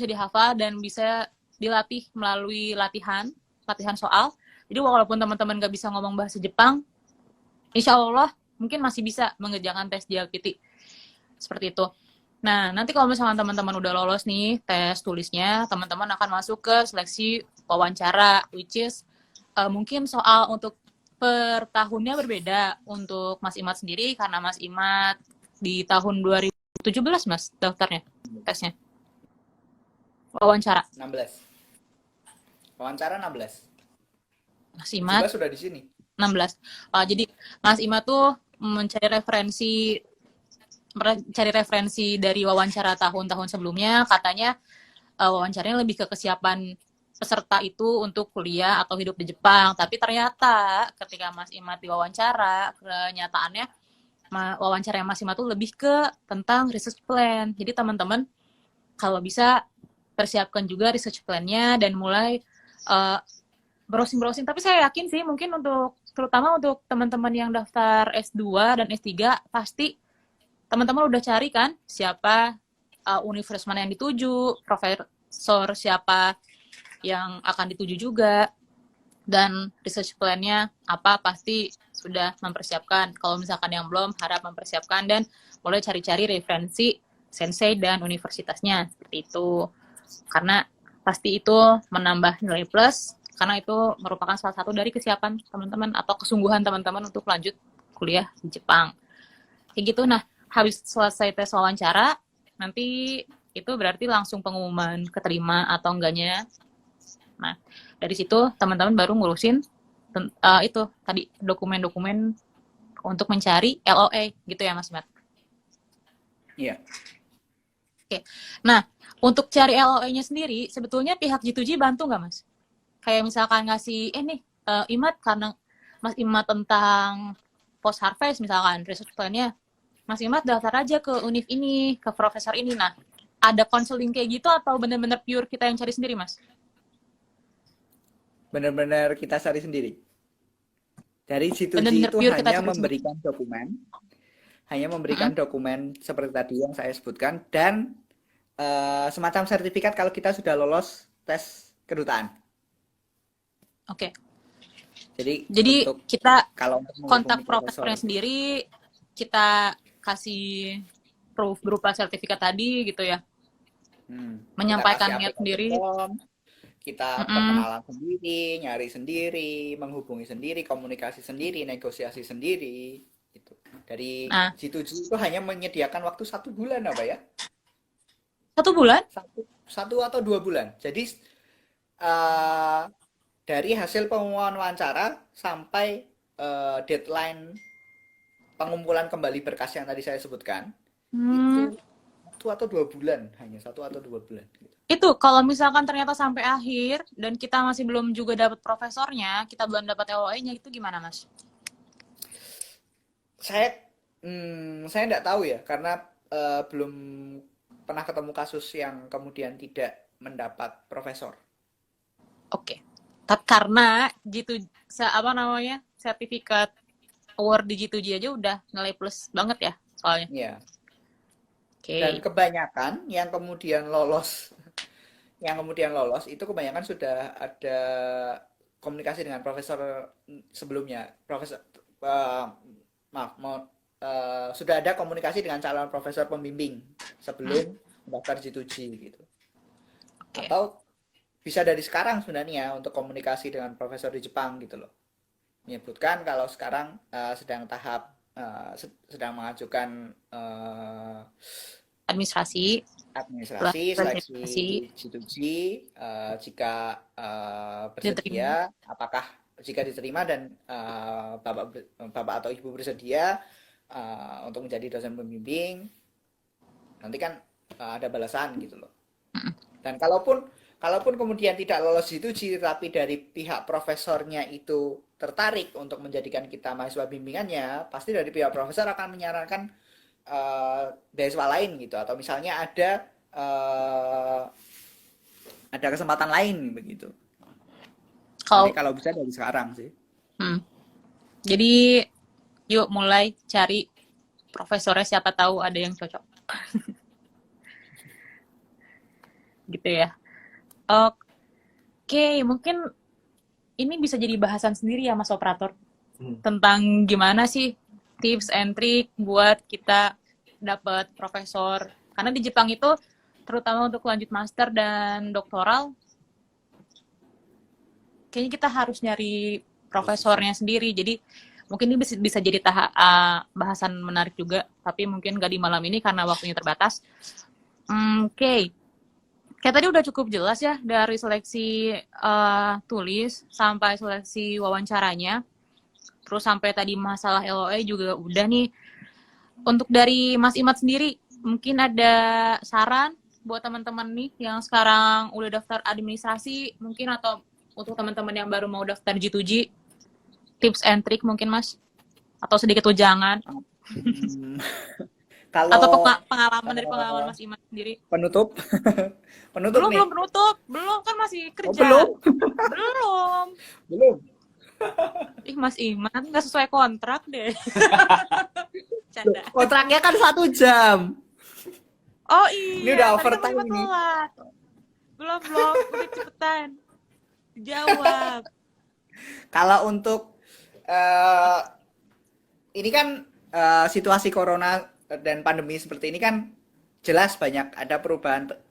dihafal dan bisa dilatih melalui latihan soal. Jadi walaupun teman-teman nggak bisa ngomong bahasa Jepang, insya Allah mungkin masih bisa mengerjakan tes JLPT. Seperti itu. Nah, nanti kalau misalnya teman-teman udah lolos nih tes tulisnya, teman-teman akan masuk ke seleksi wawancara, which is mungkin soal untuk per tahunnya berbeda untuk Mas Imat sendiri, karena Mas Imat di tahun 2017 Mas daftarnya tesnya. Wawancara
16. Wawancara 16.
Mas Imat
sudah di sini.
16. Jadi Mas Imat tuh mencari referensi dari wawancara tahun-tahun sebelumnya, katanya wawancaranya lebih ke kesiapan peserta itu untuk kuliah atau hidup di Jepang. Tapi ternyata ketika Mas Imat diwawancara, kenyataannya wawancara Mas Imat tuh lebih ke tentang research plan. Jadi teman-teman kalau bisa persiapkan juga research plan-nya dan mulai browsing-browsing. Tapi saya yakin sih mungkin terutama untuk teman-teman yang daftar S2 dan S3, pasti teman-teman udah cari kan siapa universitas mana yang dituju, profesor siapa yang akan dituju juga, dan research plan-nya apa pasti sudah mempersiapkan. Kalau misalkan yang belum, harap mempersiapkan dan mulai cari-cari referensi sensei dan universitasnya, seperti itu. Karena pasti itu menambah nilai plus, karena itu merupakan salah satu dari kesiapan teman-teman atau kesungguhan teman-teman untuk lanjut kuliah di Jepang. Kayak gitu. Nah, habis selesai tes wawancara, nanti itu berarti langsung pengumuman keterima atau enggaknya. Nah, dari situ teman-teman baru ngurusin itu tadi dokumen-dokumen untuk mencari LOE gitu ya Mas Mat?
Iya.
Oke. Nah, untuk cari LOE-nya sendiri, sebetulnya pihak G2G bantu nggak Mas? Kayak misalkan ngasih, nih Imat, karena Mas Imat tentang post harvest misalkan, research plan-nya, Mas Imat daftar aja ke univ ini, ke profesor ini. Nah, ada konseling kayak gitu atau benar-benar pure kita yang cari sendiri Mas?
Benar-benar kita cari sendiri. Dari G2G
Bener-bener
itu
pure kita
hanya
cari sendiri.
memberikan dokumen, hanya
Mm-mm.
memberikan dokumen seperti tadi yang saya sebutkan dan semacam sertifikat kalau kita sudah lolos tes kedutaan.
Oke.
Jadi
Jadi
untuk
kita
kalau untuk
kontak
menghubungi profesor,
profesornya sendiri, kita kasih proof berupa sertifikat tadi gitu ya.
kita
Menyampaikan
kasih
niat
application
sendiri.
form, kita
Mm-mm.
perkenalan sendiri, nyari sendiri, menghubungi sendiri, komunikasi sendiri, negosiasi sendiri, gitu. Dari
Nah,
G2G itu hanya menyediakan waktu 1 bulan apa ya?
1 bulan?
Satu atau 2 bulan. Jadi eh, dari hasil pengumuman wawancara sampai deadline pengumpulan kembali berkas yang tadi saya sebutkan,
Hmm,
itu 1 atau 2 bulan, hanya 1 atau 2 bulan. Gitu.
itu kalau misalkan ternyata sampai akhir dan kita masih belum juga dapat profesornya, kita belum dapat LOE-nya, itu gimana, Mas?
Saya saya nggak tahu ya, karena belum pernah ketemu kasus yang kemudian tidak mendapat profesor.
Oke. Tapi karena gitu apa namanya? Sertifikat award di G2G aja udah nilai plus banget ya soalnya.
Ya. Dan
Oke.
kebanyakan yang kemudian lolos itu kebanyakan sudah ada komunikasi dengan profesor sebelumnya. Profesor eh, maaf, sudah ada komunikasi dengan calon profesor pembimbing
Hmm,
sebelum mendaftar G2G gitu.
oke.
Atau bisa dari sekarang sebenarnya untuk komunikasi dengan profesor di Jepang gitu loh. Menyebutkan kalau sekarang sedang tahap sedang mengajukan
Administrasi,
administrasi
proses
seleksi
administrasi,
G2G, jika
diterima.
bersedia apakah jika diterima dan bapak atau ibu bersedia untuk menjadi dosen pembimbing, nanti kan ada balasan gitu loh.
Mm-mm.
Dan kalaupun kemudian tidak lolos G2G tapi dari pihak profesornya itu tertarik untuk menjadikan kita mahasiswa bimbingannya, pasti dari pihak profesor akan menyarankan beasiswa lain gitu, atau misalnya ada kesempatan lain begitu. Sebenarnya
Kalau
kalau bisa dari sekarang sih.
hmm. Jadi yuk mulai cari profesornya, siapa tahu ada yang cocok gitu ya. Oke, mungkin ini bisa jadi bahasan sendiri ya Mas Operator, tentang gimana sih tips and trick buat kita dapat profesor. Karena di Jepang itu terutama untuk lanjut master dan doktoral, kayaknya kita harus nyari profesornya sendiri. Jadi mungkin ini bisa jadi bahasan menarik juga, tapi mungkin gak di malam ini karena waktunya terbatas. Oke. Kayak tadi udah cukup jelas ya dari seleksi tulis sampai seleksi wawancaranya. Terus sampai tadi masalah LOE juga udah nih. Untuk dari Mas Imad sendiri, mungkin ada saran buat teman-teman nih yang sekarang udah daftar administrasi, mungkin atau untuk teman-teman yang baru mau daftar G2G, tips and trick mungkin Mas? Atau sedikit ujangan?
Hmm,
Atau
kalau
pengalaman dari pengalaman Mas Imad sendiri?
penutup, penutup
Belum,
nih.
belum penutup. Belum, kan masih
Oh
kerja.
belum,
Belum.
belum.
Ih, Mas Iman, nggak sesuai kontrak deh. Canda.
Kontraknya kan 1 jam.
Oh
Ini udah
iya, tadi kan Mas
overtime
Iman
ini.
telat. Belum. Udah cepetan. Jawab.
Kalau untuk eh, ini kan situasi corona dan pandemi seperti ini kan jelas banyak ada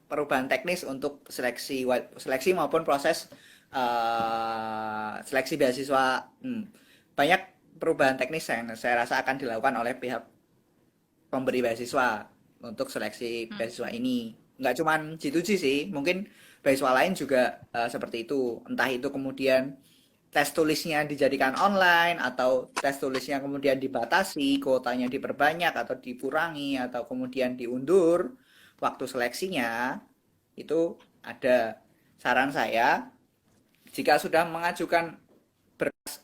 perubahan teknis untuk seleksi maupun proses seleksi beasiswa. Banyak perubahan teknis yang saya rasa akan dilakukan oleh pihak pemberi beasiswa untuk seleksi beasiswa ini. Nggak cuma G2G sih, mungkin beasiswa lain juga seperti itu. Entah itu kemudian tes tulisnya dijadikan online atau tes tulisnya kemudian dibatasi, kuotanya diperbanyak atau dikurangi atau kemudian diundur waktu seleksinya, itu ada. Saran saya, jika sudah mengajukan berkas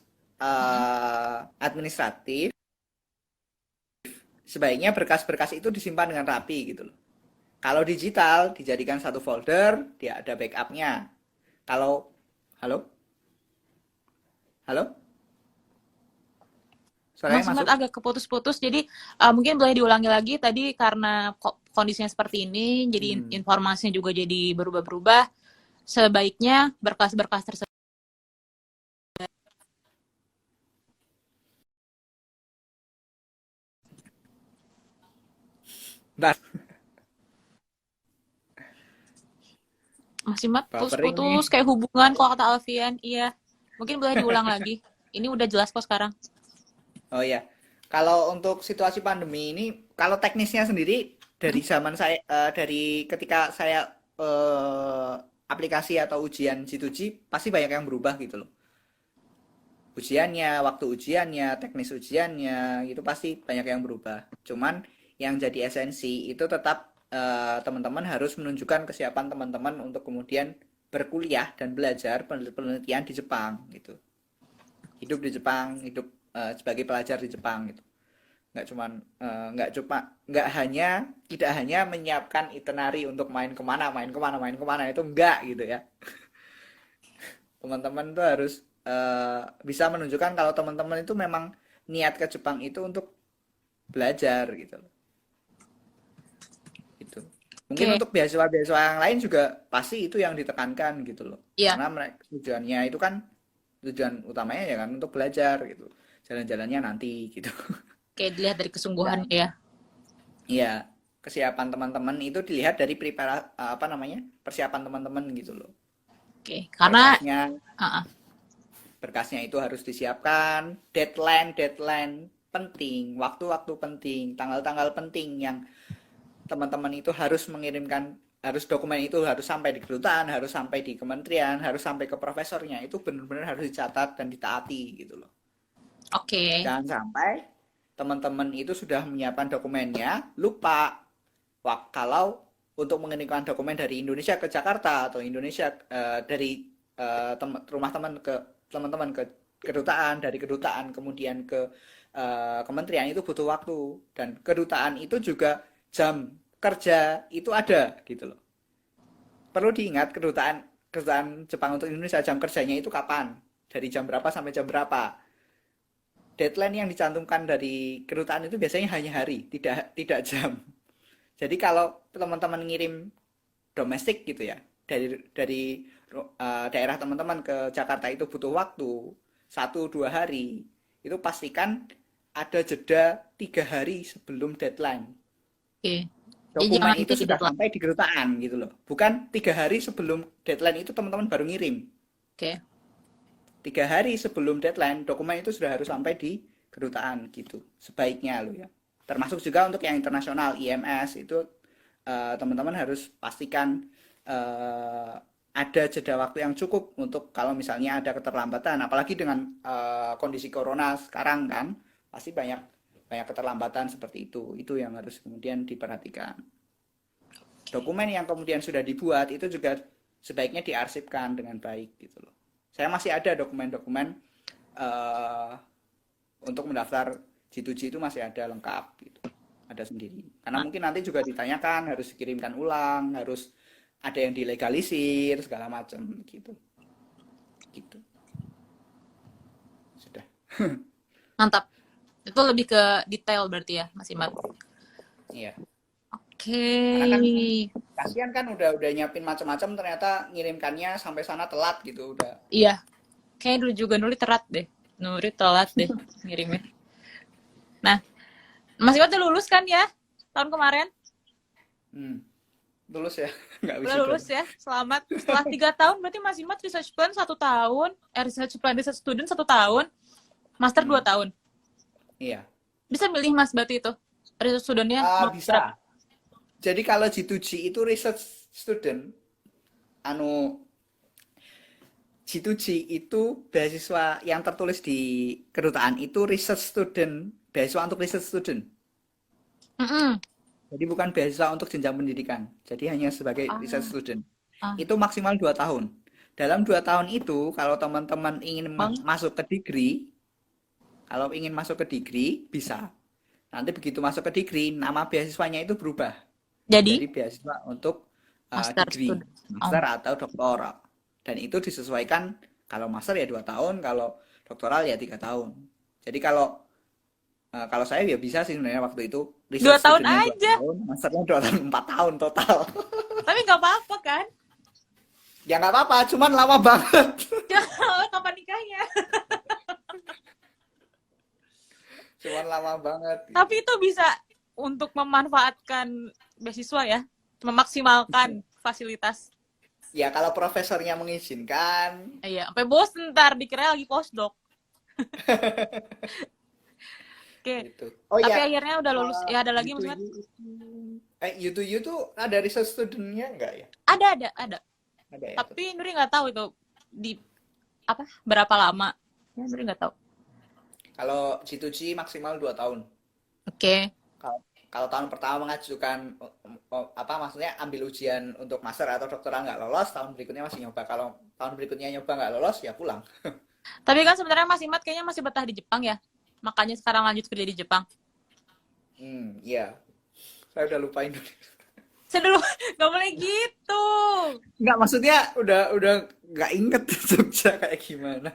administratif, sebaiknya berkas-berkas itu disimpan dengan rapi gitu loh. Kalau digital dijadikan satu folder, dia ada backupnya. Kalau halo, halo, Suaranya
Mas Imad
masuk?
agak keputus-putus, jadi mungkin boleh diulangi lagi tadi karena kondisinya seperti ini, jadi
Hmm.
informasinya juga jadi berubah-berubah. Sebaiknya berkas-berkas tersebut.
Bentar,
Mas Imad
buffering nih.
putus-putus kayak hubungan kalau kata Alfian. Iya, mungkin boleh diulang lagi. Ini udah jelas kok sekarang.
Oh iya, kalau untuk situasi pandemi ini, kalau teknisnya sendiri dari zaman saya, dari ketika saya aplikasi atau ujian G2G pasti banyak yang berubah gitu loh. Ujiannya, waktu ujiannya, teknis ujiannya, itu pasti banyak yang berubah. Cuman yang jadi esensi itu tetap teman-teman harus menunjukkan kesiapan teman-teman untuk kemudian berkuliah dan belajar penelitian di Jepang gitu. Hidup di Jepang, hidup sebagai pelajar di Jepang gitu. Nggak cuman nggak hanya tidak hanya menyiapkan itinerary untuk main kemana itu enggak gitu ya. Teman-teman tuh harus bisa menunjukkan kalau teman-teman itu memang niat ke Jepang itu untuk belajar gitu loh. Gitu. Mungkin
Oke,
untuk beasiswa-beasiswa yang lain juga pasti itu yang ditekankan gitu loh.
iya.
Karena mereka tujuannya itu kan tujuan utamanya ya kan untuk belajar gitu. Jalan-jalannya nanti gitu.
Oke, dilihat dari
Ya,
kesungguhan ya.
iya, kesiapan teman-teman itu dilihat dari apa namanya? Persiapan teman-teman gitu loh.
Oke, karena
Berkasnya
uh, berkasnya
itu harus disiapkan, deadline penting, waktu-waktu penting, tanggal-tanggal penting yang teman-teman itu harus mengirimkan, harus dokumen itu harus sampai di kedutaan, harus sampai di kementerian, harus sampai ke profesornya, itu benar-benar harus dicatat dan ditaati gitu loh.
oke.
Jangan sampai teman-teman itu sudah menyiapkan dokumennya, lupa. Kalau untuk mengirimkan dokumen dari Indonesia ke Jakarta atau Indonesia dari rumah teman ke teman-teman ke kedutaan, dari kedutaan kemudian ke kementerian itu butuh waktu, dan kedutaan itu juga jam kerja itu ada gitu loh. Perlu diingat, kedutaan kedutaan Jepang untuk Indonesia jam kerjanya itu kapan, dari jam berapa sampai jam berapa. Deadline yang dicantumkan dari kedutaan itu biasanya hanya hari, tidak tidak jam. Jadi kalau teman-teman ngirim domestik gitu ya, dari daerah teman-teman ke Jakarta itu butuh waktu 1-2 hari, itu pastikan ada jeda 3 hari sebelum deadline.
Oke. Jadi
Dokumen
jangan
itu
itu
sudah
deadline.
sampai di kedutaan gitu loh. Bukan 3 hari sebelum deadline itu teman-teman baru ngirim.
Oke.
3 hari sebelum deadline dokumen itu sudah harus sampai di kedutaan gitu. Sebaiknya loh ya. Termasuk juga untuk yang internasional IMS itu teman-teman harus pastikan ada jeda waktu yang cukup untuk kalau misalnya ada keterlambatan, apalagi dengan kondisi corona sekarang kan pasti banyak banyak keterlambatan seperti itu yang harus kemudian diperhatikan. Dokumen yang kemudian sudah dibuat itu juga sebaiknya diarsipkan dengan baik gitu loh. Saya masih ada dokumen-dokumen uh, untuk mendaftar G2G itu masih ada lengkap gitu, ada sendiri. Karena
Ah,
mungkin nanti juga ditanyakan, harus dikirimkan ulang, harus ada yang dilegalisir segala macam gitu. Gitu. Sudah.
mantap. Itu lebih ke detail berarti ya, Mas Imad.
Iya.
Oke.
Karena kan kasihan kan udah nyiapin macam-macam ternyata ngirimkannya sampai sana telat gitu udah.
Iya, kayaknya dulu juga Nuri telat deh. Nuri telat deh ngirimnya. Nah, Mas Imad udah lulus kan ya? Tahun kemarin?
Hmm. Lulus ya, nggak
Udah
wisuda.
lulus ya, selamat. Setelah 3 tahun, berarti Mas Imad research plan 1 tahun, research plan research student 1 tahun, master 2
Hmm.
tahun.
Iya.
Bisa milih Mas berarti itu? Research studentnya mau berapa?
Bisa. Jadi kalau G2G itu research student, anu G2G itu beasiswa yang tertulis di kedutaan itu research student, beasiswa untuk research student.
Mm-mm.
Jadi bukan beasiswa untuk jenjang pendidikan. Jadi hanya sebagai research
Ah,
student.
ah,
Itu maksimal 2 tahun. Dalam 2 tahun itu, kalau teman-teman ingin
Bang.
masuk ke degree, kalau ingin masuk ke degree, bisa. Nanti begitu masuk ke degree, nama beasiswanya itu berubah. Jadi
Jadi,
beasiswa untuk
master
degree,
student.
master atau doktoral. Dan itu disesuaikan, kalau master ya 2 tahun, kalau doktoral ya 3 tahun. Jadi kalau kalau saya ya bisa sih sebenarnya waktu itu
Dua
research
tahun
studentnya 2
aja.
tahun, masternya 2 tahun, 4 tahun total.
Tapi nggak apa-apa kan?
Ya nggak apa-apa, cuman lama banget.
Kapan nikahnya?
Cuman lama banget gitu.
Tapi itu bisa untuk memanfaatkan beasiswa ya, memaksimalkan fasilitas.
Ya kalau profesornya mengizinkan
Iya, sampai bosen ntar dikira lagi postdoc. Oke,
gitu. Oh
tapi
ya,
akhirnya udah lulus. Ya ada lagi
U2U
maksudnya?
U2U tuh ada research studentnya nggak ya?
Ada.
Ada ya.
Tapi Nuri nggak tahu itu di apa berapa lama. Ya Nuri nggak tahu.
Kalau G2G maksimal 2 tahun.
Oke.
Kalau kalau tahun pertama mengajukan apa maksudnya ambil ujian untuk master atau doktoral nggak lolos, tahun berikutnya masih nyoba. Kalau tahun berikutnya nyoba nggak lolos ya pulang.
Tapi kan sebenarnya Mas Imat kayaknya masih betah di Jepang ya. Makanya sekarang lanjut kerja di Jepang.
Iya. Saya udah lupain dulu.
Saya dulu nggak boleh gitu.
Nggak, maksudnya udah nggak inget Jogja kayak gimana.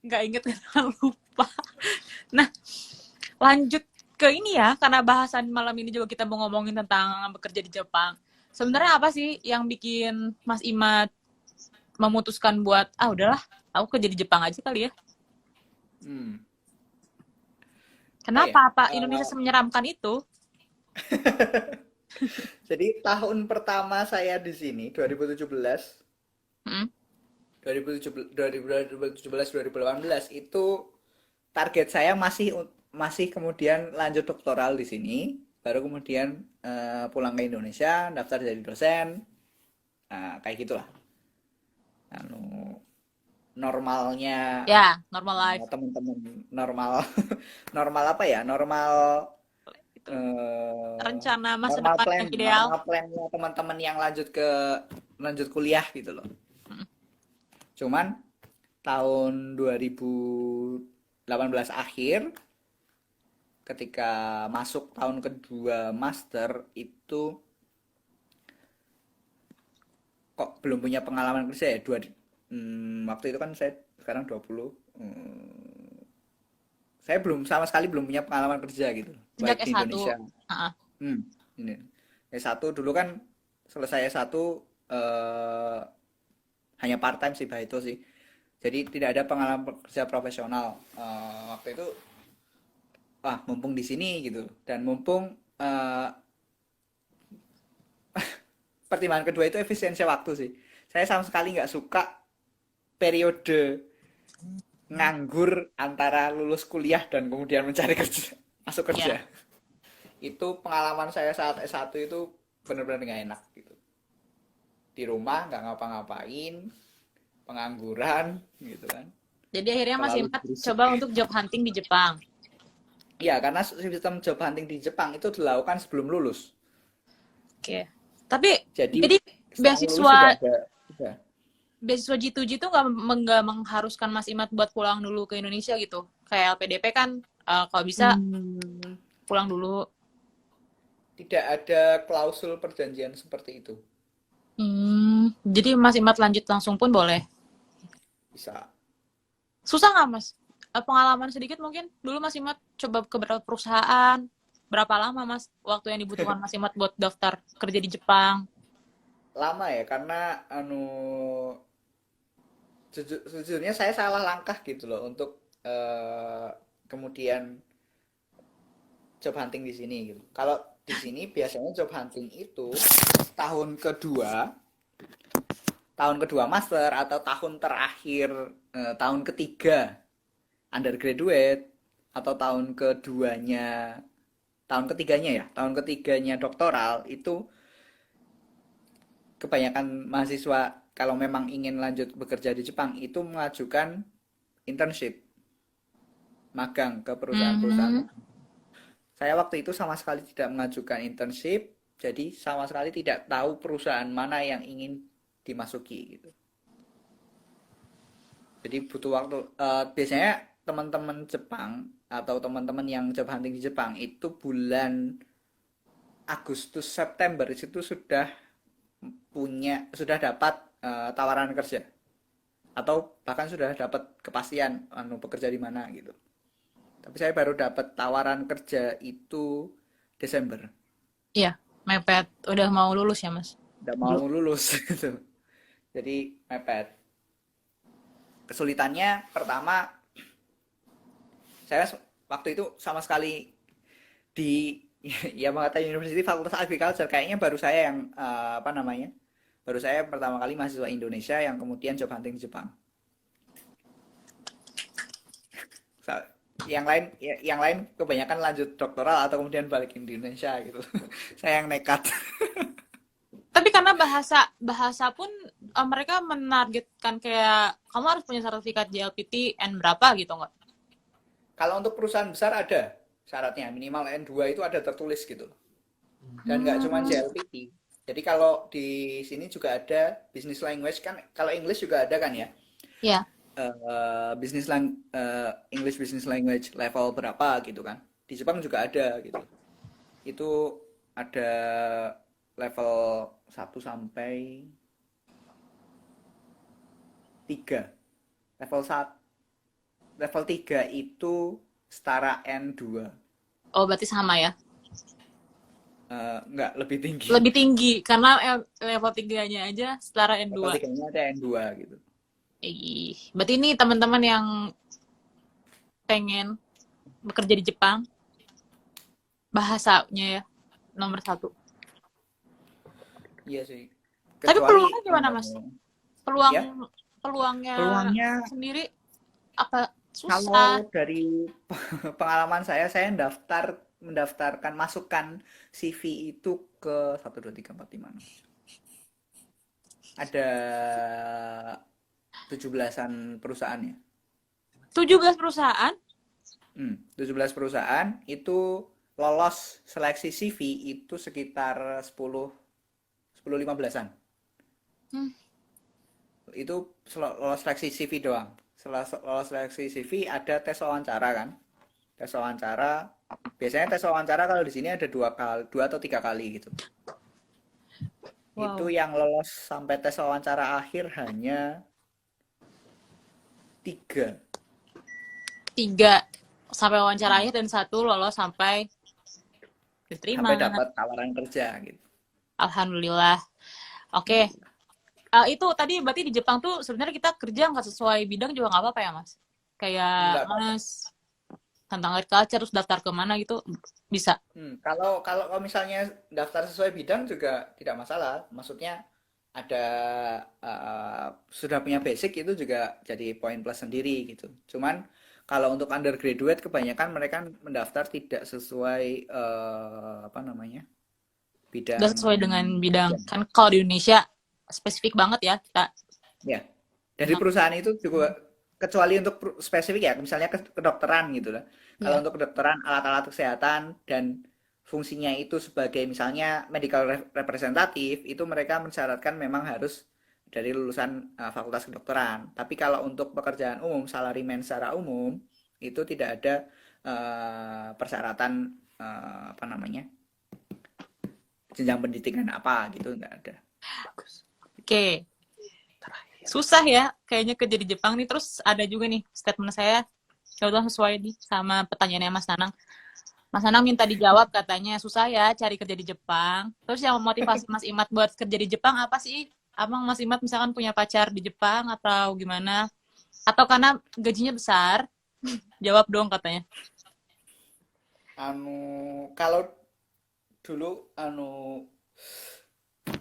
Nggak inget karena lupa. Nah, lanjut ke ini ya, karena bahasan malam ini juga kita mau ngomongin tentang bekerja di Jepang. Sebenarnya apa sih yang bikin Mas Imat memutuskan buat, udahlah, aku kerja di Jepang aja kali ya.
Hmm.
Kenapa? Apa
Eh,
Indonesia menyeramkan itu?
jadi tahun pertama saya di sini 2017,
Hmm?
2017 2018 itu target saya masih kemudian lanjut doktoral di sini, baru kemudian pulang ke Indonesia, daftar jadi dosen, kayak gitulah. Anu, normalnya
Ya, normal life.
teman-teman normal normal apa ya? Normal
Itu
eh,
rencana masa depan yang ideal.
normal plannya teman-teman yang lanjut kuliah gitu loh.
Hmm.
Cuman tahun 2018 akhir ketika masuk tahun kedua master itu kok belum punya pengalaman kerja ya waktu itu kan saya sekarang 20, saya belum punya pengalaman kerja gitu
Sejak
baik di
S1.
Indonesia.
Ah,
hmm, ini S1 dulu kan, selesai S1 hanya part time sih Bah itu sih, jadi tidak ada pengalaman kerja profesional. Waktu itu mumpung di sini gitu, dan mumpung pertimbangan kedua itu efisiensi waktu sih. Saya sama sekali nggak suka periode nganggur antara lulus kuliah dan kemudian mencari kerja, masuk kerja.
ya.
Itu pengalaman saya saat S1 itu benar-benar nggak enak gitu. Di rumah nggak ngapa-ngapain, pengangguran gitu kan.
Jadi akhirnya Mas
Terlalu
Imat
berisik.
coba untuk job hunting di Jepang.
Ya, karena sistem job hunting di Jepang itu dilakukan sebelum lulus.
Oke. Tapi
Jadi
jadi
setelah lulus sudah
beasiswa
ada. Sudah.
beasiswa G2G itu nggak mengharuskan Mas Imat buat pulang dulu ke Indonesia gitu. Kayak LPDP kan kalau bisa pulang dulu.
Tidak ada klausul perjanjian seperti itu.
Jadi Mas Imat lanjut langsung pun boleh.
Bisa.
Susah nggak Mas? Pengalaman sedikit mungkin. Dulu Mas Imat coba ke beberapa perusahaan. Berapa lama Mas waktu yang dibutuhkan Mas Imat buat daftar kerja di Jepang?
Lama ya, karena sejujurnya saya salah langkah gitu loh untuk kemudian job hunting di sini gitu. Kalau di sini biasanya job hunting itu tahun kedua, tahun kedua master atau tahun terakhir, tahun ketiga undergraduate, atau tahun ketiganya ya, tahun ketiganya doktoral itu kebanyakan mahasiswa kalau memang ingin lanjut bekerja di Jepang itu mengajukan internship, magang ke perusahaan-perusahaan. Saya waktu itu sama sekali tidak mengajukan internship, jadi sama sekali tidak tahu perusahaan mana yang ingin dimasuki gitu. Jadi butuh waktu. Biasanya teman-teman Jepang atau teman-teman yang job hunting di Jepang itu bulan Agustus September itu sudah dapat tawaran kerja, atau bahkan sudah dapat kepastian bekerja di mana gitu. Tapi saya baru dapat tawaran kerja itu Desember.
Iya, mepet. Udah mau lulus ya, Mas?
Udah mau lulus gitu. Jadi mepet. Kesulitannya pertama, saya waktu itu sama sekali di Yamagata University Fakultas Agriculture kayaknya baru saya yang apa namanya? Baru saya pertama kali mahasiswa Indonesia yang kemudian job hunting di Jepang. Yang lain kebanyakan lanjut doktoral atau kemudian balik ke Indonesia gitu. Saya yang nekat.
Tapi karena bahasa pun mereka menargetkan kayak kamu harus punya sertifikat JLPT N berapa gitu nggak?
Kalau untuk perusahaan besar ada syaratnya minimal N2 itu ada tertulis gitu. Dan nggak cuma JLPT. Jadi kalau di sini juga ada business language kan, kalau English juga ada kan ya.
Iya.
English business language level berapa gitu kan. Di Jepang juga ada gitu. Itu ada level 1 sampai 3. Level 1, level 3 itu setara N2.
Oh, berarti sama ya?
Enggak, lebih tinggi.
Lebih tinggi karena level 3-nya aja setara N2.
Level 3-nya ada N2 gitu.
Berarti ini teman-teman yang pengen bekerja di Jepang, bahasanya ya nomor 1.
Iya sih.
Tapi
Kecuali
peluangnya gimana, Mas?
ya,
Peluangnya
peluangnya
sendiri apa
kalau
susah?
dari pengalaman saya mendaftarkan masukkan CV itu ke 1 2 3 4 5 6. Ada 17-an perusahaannya.
17 perusahaan?
17 perusahaan itu lolos seleksi CV itu sekitar 10 15-an. Itu lolos seleksi CV doang. Setelah lolos seleksi CV ada tes wawancara kan. Tes wawancara, biasanya tes wawancara kalau di sini ada 2 atau 3 kali gitu.
Wow.
Itu yang lolos sampai tes wawancara akhir hanya 3.
3 sampai wawancara akhir dan 1 lolos sampai diterima.
Sampai dapat tawaran kerja gitu.
Alhamdulillah. Oke. Itu tadi berarti di Jepang tuh sebenarnya kita kerja nggak sesuai bidang juga nggak apa-apa ya, Mas? Kayak
Nggak apa-apa.
Mas tentang agriculture terus daftar ke mana gitu bisa.
Kalau misalnya daftar sesuai bidang juga tidak masalah. Maksudnya ada sudah punya basic itu juga jadi poin plus sendiri gitu. Cuman kalau untuk undergraduate kebanyakan mereka mendaftar tidak sesuai apa namanya bidang.
Nggak sesuai dengan bidang. Kan kalau di Indonesia spesifik banget ya kita.
Ya. Dari perusahaan itu juga kecuali untuk spesifik ya, misalnya kedokteran gitu lah. Kalau untuk kedokteran alat-alat kesehatan dan fungsinya itu sebagai misalnya medical representative itu mereka mensyaratkan memang harus dari lulusan fakultas kedokteran. Tapi kalau untuk pekerjaan umum, salaryman secara umum itu tidak ada persyaratan apa namanya jenjang pendidikan apa gitu nggak ada.
Oke. Susah ya kayaknya kerja di Jepang nih. Terus ada juga nih statement saya kebetulan sesuai nih sama pertanyaannya Mas Nanang. Mas Nanang minta dijawab katanya susah ya cari kerja di Jepang. Terus yang memotivasi Mas Imad buat kerja di Jepang apa sih? Abang Mas Imad misalkan punya pacar di Jepang atau gimana? Atau karena gajinya besar? Jawab dong katanya.
Kalau dulu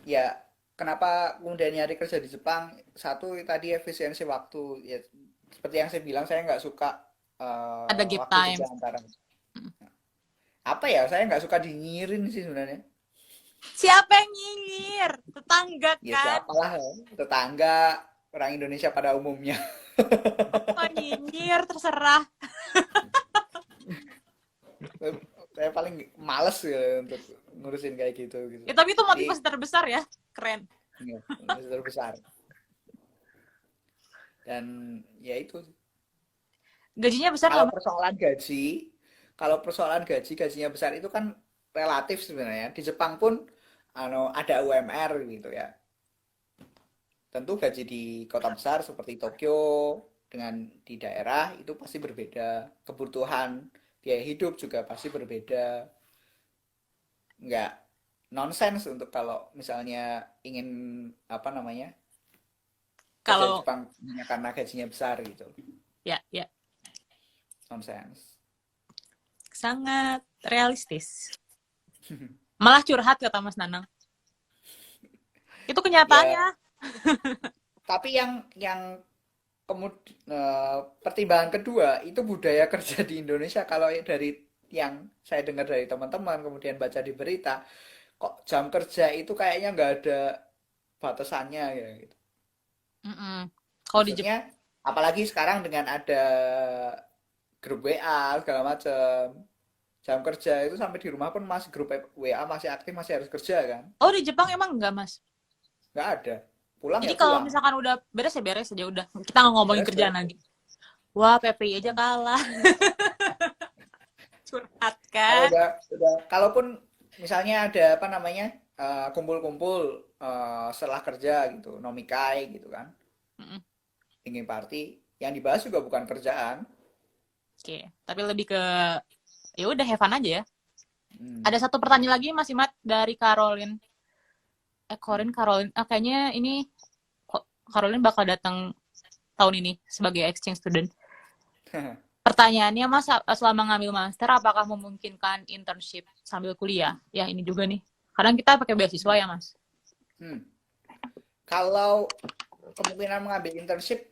ya kenapa kemudian nyari kerja di Jepang? Satu tadi efisiensi waktu ya seperti yang saya bilang saya nggak suka
Ada gap
waktu
time.
jeda antara apa ya saya nggak suka dinyirin sih sebenarnya.
Siapa yang nyinyir? Tetangga
Ya
kan?
siapalah tetangga orang Indonesia pada umumnya.
Oh, nyinyir terserah.
Saya paling males ya untuk ngurusin kayak gitu.
Ya, tapi itu motivasi terbesar ya. Keren.
Ya, motivasi terbesar. Dan ya itu.
Gajinya besar
Kalau
nggak?
persoalan gaji, gajinya besar itu kan relatif sebenarnya. Di Jepang pun ada UMR gitu ya. Tentu gaji di kota besar seperti Tokyo dengan di daerah itu pasti berbeda. Kebutuhan biaya hidup juga pasti berbeda. Nggak nonsens untuk kalau misalnya ingin apa namanya kerja di
Kalau
Jepang hanya karena gajinya besar gitu.
ya ya
Nonsens.
sangat realistis. Malah curhat kata Mas Nanang. Itu
Ya,
kenyataannya.
tapi yang pertimbangan kedua itu budaya kerja di Indonesia. Kalau dari yang saya dengar dari teman-teman kemudian baca di berita, kok jam kerja itu kayaknya nggak ada batasannya ya gitu.
Mm-mm. Kalau di Jepang,
Maksudnya apalagi sekarang dengan ada grup WA segala macam, jam kerja itu sampai di rumah pun masih grup WA masih aktif, masih harus kerja kan.
oh di Jepang emang enggak Mas.
Nggak ada. Pulang
Jadi
ya
kalau
pulang.
misalkan udah beres ya beres aja udah. Kita nggak ngomongin kerjaan
Beres-beres.
lagi. Wah, PPI aja kalah. Curhat
Kalau
kan?
udah kalaupun misalnya ada apa namanya kumpul-kumpul setelah kerja gitu, nomikai gitu kan,
Mm-mm.
dingin party, yang dibahas juga bukan kerjaan.
Oke, tapi lebih ke ya udah have fun aja ya.
Hmm.
Ada satu pertanyaan lagi Mas Imat dari Caroline.
Hmm.
Caroline. Kayaknya ini Caroline bakal datang tahun ini sebagai exchange student. Pertanyaannya, Mas, selama ngambil master, apakah memungkinkan internship sambil kuliah? Ya, ini juga nih. Kadang kita pakai beasiswa ya, Mas.
Hmm. Kalau kemungkinan mengambil internship,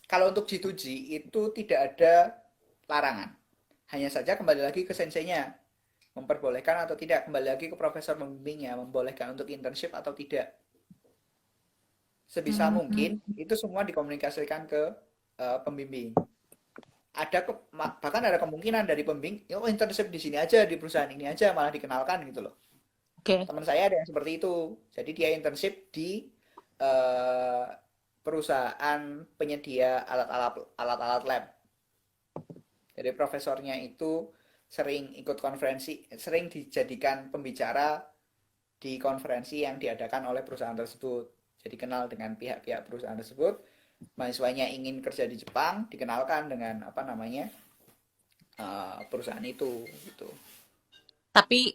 kalau untuk G2G itu tidak ada larangan. Hanya saja kembali lagi ke senseinya, memperbolehkan atau tidak, kembali lagi ke profesor pembimbingnya, membolehkan untuk internship atau tidak. Sebisa
Hmm.
mungkin itu semua dikomunikasikan ke pembimbing. Ada bahkan ada kemungkinan dari pembimbing, oh internship di sini aja, di perusahaan ini aja, malah dikenalkan gitu loh.
Oke.
Teman saya ada yang seperti itu. Jadi dia internship di eh, perusahaan penyedia alat-alat lab. Jadi profesornya itu sering ikut konferensi, sering dijadikan pembicara di konferensi yang diadakan oleh perusahaan tersebut. Jadi kenal dengan pihak-pihak perusahaan tersebut. Mahasiswanya ingin kerja di Jepang, dikenalkan dengan apa namanya perusahaan itu gitu.
Tapi,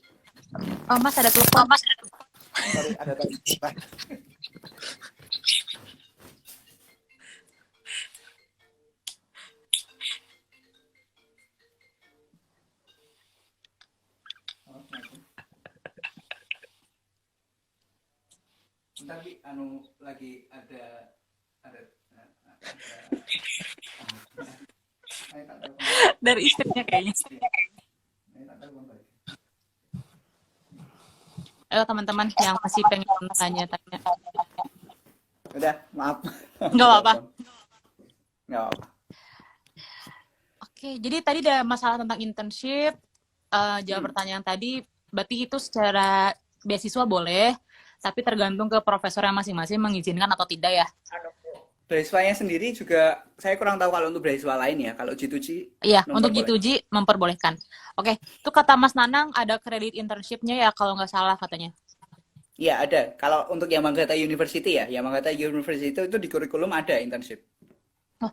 oh, Mas, ada telepon.
Sorry, ada tadi. Tapi anu lagi ada ada
Dari istrinya kayaknya. Ayo, teman-teman yang masih pengen tanya-tanya.
Udah, maaf.
Nggak apa-apa.
Nggak apa-apa.
Oke, jadi tadi ada masalah tentang internship. Jawab pertanyaan tadi, berarti itu secara beasiswa boleh, tapi tergantung ke profesor yang masing-masing mengizinkan atau tidak ya.
Beasiswanya sendiri juga saya kurang tahu kalau untuk beasiswa lain ya. Kalau G2G
Iya, untuk
memperbolehkan.
G2G memperbolehkan. Oke, itu kata Mas Nanang ada kredit internship-nya ya kalau nggak salah katanya.
Iya ada. Kalau untuk Yamagata University ya, Yamagata University itu di kurikulum ada internship.
Oh,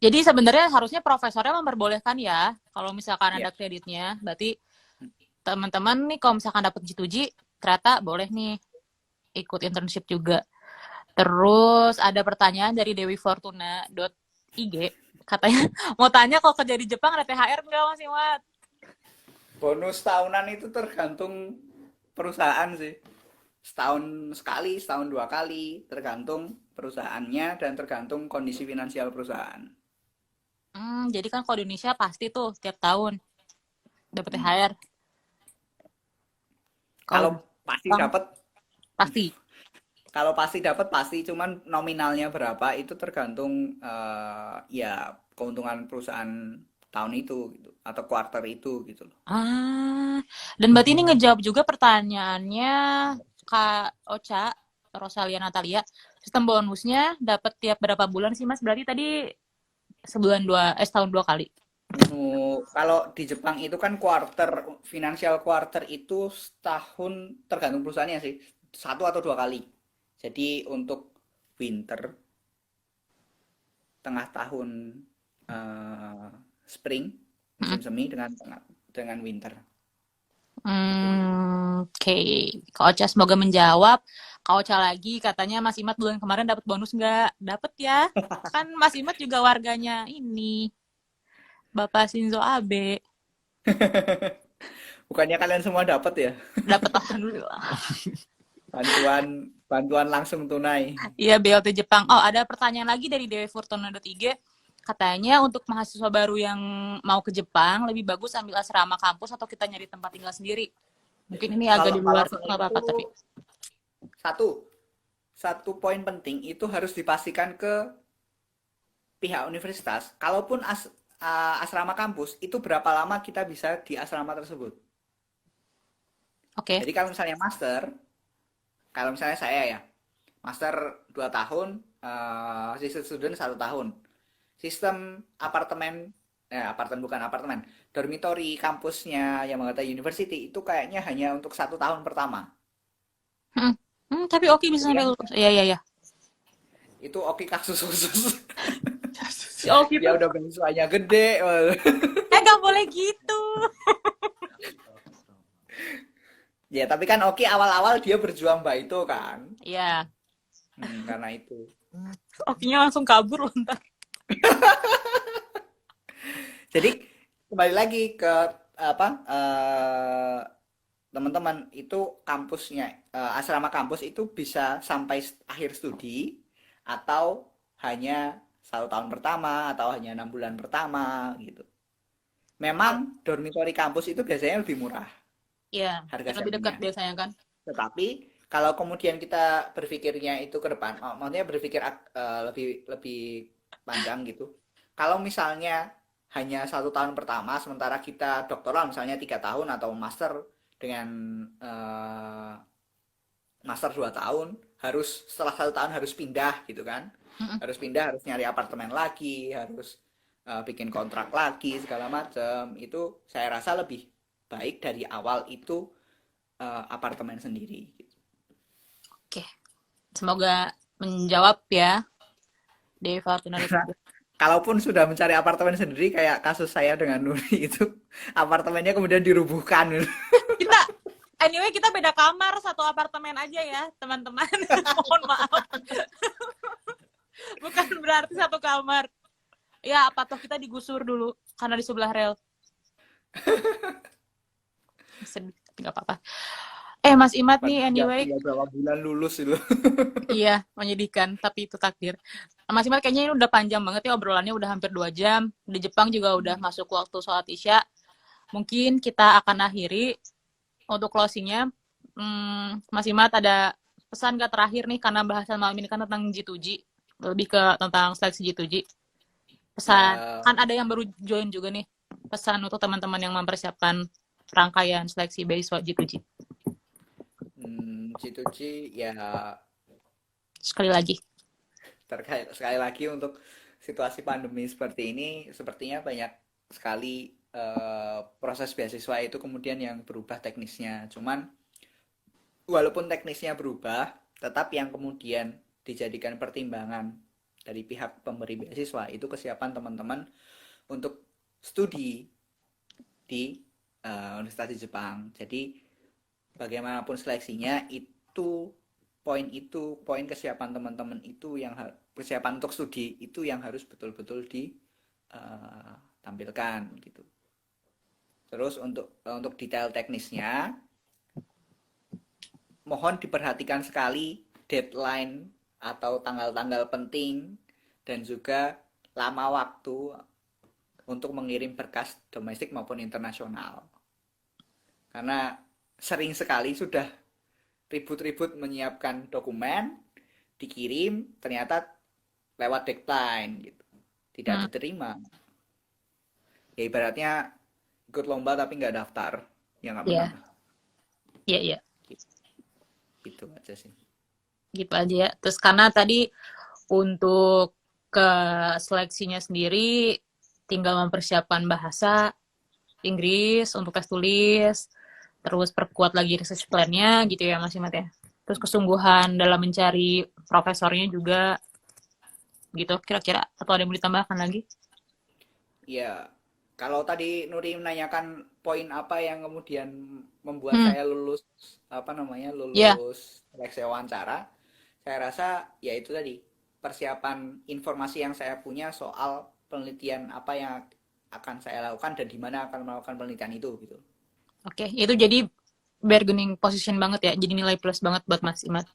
jadi sebenarnya harusnya profesornya memperbolehkan ya, kalau misalkan
Iya.
ada kreditnya. Berarti teman-teman nih kalau misalkan dapat G2G, ternyata boleh nih ikut internship juga. Terus ada pertanyaan dari Dewi Fortuna.ig, katanya mau tanya kalau kerja di Jepang ada THR nggak Mas Imat?
Bonus tahunan itu tergantung perusahaan sih. Setahun sekali, setahun dua kali, tergantung perusahaannya dan tergantung kondisi finansial perusahaan.
Jadi kan kalau di Indonesia pasti tuh tiap tahun dapat
Hmm.
THR. Kalau
Kalau
di
pasti
Jepang
dapat,
pasti.
kalau pasti dapat pasti, cuman nominalnya berapa itu tergantung ya keuntungan perusahaan tahun itu gitu atau quarter itu gitu loh.
Dan berarti ini ngejawab juga pertanyaannya Kak Ocha, Rosalia Natalia. Sistem bonusnya dapat tiap berapa bulan sih Mas? Berarti tadi setahun 2 kali.
Kalau di Jepang itu kan quarter, financial quarter itu setahun tergantung perusahaannya sih, satu atau dua kali. Jadi untuk winter tengah tahun spring, musim semi dengan winter.
Oke. Kak Ocha semoga menjawab. Kak Ocha lagi katanya Mas Imat bulan kemarin dapat bonus nggak? Dapat ya. Kan Mas Imat juga warganya ini. Bapak Shinzo Abe.
Bukannya kalian semua dapat ya?
Dapat alhamdulillah.
Bantuan langsung tunai.
Iya, BLT Jepang. Oh, ada pertanyaan lagi dari Dewi Fortuna 3. Katanya untuk mahasiswa baru yang mau ke Jepang, lebih bagus ambil asrama kampus atau kita nyari tempat tinggal sendiri? Mungkin ini agak di luar,
Kalau
nggak apa-apa,
itu
tapi.
satu poin penting itu harus dipastikan ke pihak universitas. Kalaupun asrama kampus, itu berapa lama kita bisa di asrama tersebut.
Oke.
Jadi kalau misalnya master, kalau misalnya saya ya, master 2 tahun, sistem student 1 tahun. Sistem apartemen, bukan apartemen, dormitory kampusnya Yamagata University itu kayaknya hanya untuk 1 tahun pertama.
Tapi oke bisa
Jadi
sampai
kan
lulus. Iya.
itu oke kasus khusus.
Oh gitu.
Dia udah beasiswanya gede.
Nggak boleh gitu.
Ya, tapi kan oke awal-awal dia berjuang mbak itu kan.
Iya.
Karena itu.
Oke-nya langsung kabur loh ntar.
Jadi kembali lagi ke apa teman-teman itu kampusnya asrama kampus itu bisa sampai akhir studi atau hanya 1 tahun pertama atau hanya 6 bulan pertama gitu. Memang dormitory kampus itu biasanya lebih murah
Iya,
harga
lebih dekat
sewaannya.
biasanya kan.
Tetapi kalau kemudian kita berpikirnya itu ke depan, maksudnya berpikir lebih panjang gitu. Kalau misalnya hanya 1 tahun pertama, sementara kita doktoral misalnya 3 tahun atau master dengan master 2 tahun, setelah 1 tahun harus pindah gitu kan. Harus pindah, harus nyari apartemen lagi, harus bikin kontrak lagi segala macam. Itu saya rasa lebih baik dari awal itu apartemen sendiri.
Oke. Semoga menjawab ya. Dewi Fortuna.
Kalaupun sudah mencari apartemen sendiri kayak kasus saya dengan Nuri itu, apartemennya kemudian dirubuhkan.
Anyway, kita beda kamar, satu apartemen aja ya, teman-teman. Mohon maaf. Bukan berarti satu kamar. Ya, apa toh kita digusur dulu karena di sebelah rel. Sedih, nggak apa-apa. Mas Imat nih, anyway.
Tinggal berapa bulan lulus itu.
Iya, menyedihkan, tapi itu takdir. Mas Imat kayaknya ini udah panjang banget ya, obrolannya udah hampir 2 jam. Di Jepang juga udah masuk waktu sholat Isya. Mungkin kita akan akhiri. Untuk closing-nya, Mas Imat ada pesan nggak terakhir nih, karena bahasan malam ini kan tentang G2G, lebih ke tentang seleksi G2G. Pesan, kan ada yang baru join juga nih, pesan untuk teman-teman yang mempersiapkan rangkaian seleksi beasiswa G2G.
G2G ya
sekali lagi
untuk situasi pandemi seperti ini, sepertinya banyak sekali proses beasiswa itu kemudian yang berubah teknisnya. Cuman walaupun teknisnya berubah, tetap yang kemudian dijadikan pertimbangan dari pihak pemberi beasiswa itu kesiapan teman-teman untuk studi di Universitas di Jepang. Jadi bagaimanapun seleksinya poin kesiapan teman-teman itu yang kesiapan untuk studi itu yang harus betul-betul ditampilkan gitu. Terus untuk detail teknisnya, mohon diperhatikan sekali deadline atau tanggal-tanggal penting dan juga lama waktu untuk mengirim berkas domestik maupun internasional. Karena sering sekali sudah ribut-ribut menyiapkan dokumen, dikirim, ternyata lewat deadline gitu. Tidak diterima. Ya ibaratnya ikut lomba tapi nggak daftar, ya nggak benar.
Iya.
Gitu aja sih.
Gitu aja ya. Terus karena tadi untuk ke seleksinya sendiri tinggal mempersiapkan bahasa Inggris untuk tes tulis, terus perkuat lagi research plan-nya gitu ya Mas Imat ya. Terus kesungguhan dalam mencari profesornya juga. gitu kira-kira, atau ada yang mau ditambahkan lagi?
Ya, kalau tadi Nuri menanyakan poin apa yang kemudian membuat
Hmm,
saya lulus apa namanya
ya,
lulus seleksi wawancara, saya rasa ya itu tadi persiapan informasi yang saya punya soal penelitian apa yang akan saya lakukan dan di mana akan melakukan penelitian itu gitu.
oke. Itu jadi bargaining position banget ya, jadi nilai plus banget buat Mas Imad.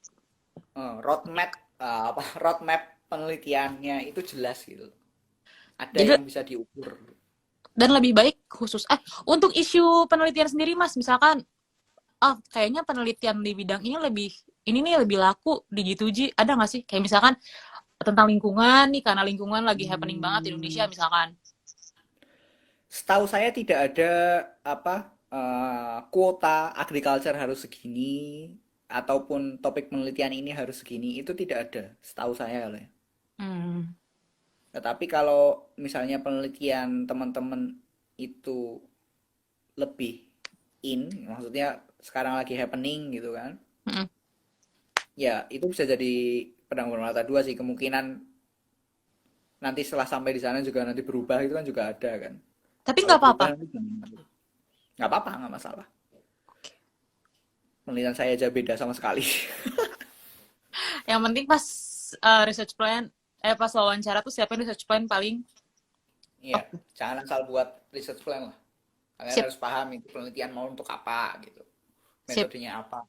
Roadmap apa roadmap penelitiannya itu jelas gitu. Ada
Jadi
yang bisa diukur.
dan lebih baik khusus untuk isu penelitian sendiri Mas, misalkan kayaknya penelitian di bidang ini nih lebih laku di G2G, ada nggak sih kayak misalkan tentang lingkungan nih, karena lingkungan lagi happening banget di Indonesia
Hmm,
misalkan.
Setahu saya tidak ada apa kuota agriculture harus segini ataupun topik penelitian ini harus segini itu tidak ada setahu saya loh ya.
Hmm.
Tetapi kalau misalnya penelitian teman-teman itu lebih maksudnya sekarang lagi happening gitu kan,
Mm-mm.
ya itu bisa jadi pedang bermata dua sih kemungkinan nanti setelah sampai di sana juga nanti berubah itu kan juga ada kan.
Tapi
Kalau
nggak apa-apa.
berubah nanti gimana? Nggak apa-apa, nggak masalah. Penelitian saya aja beda sama sekali.
Yang penting pas research plan, pas wawancara tuh siapin research plan paling.
Iya,
Oh,
jangan asal buat research plan lah. Kalian
sip,
harus paham itu penelitian mau untuk apa gitu.
sip.
Metodenya apa.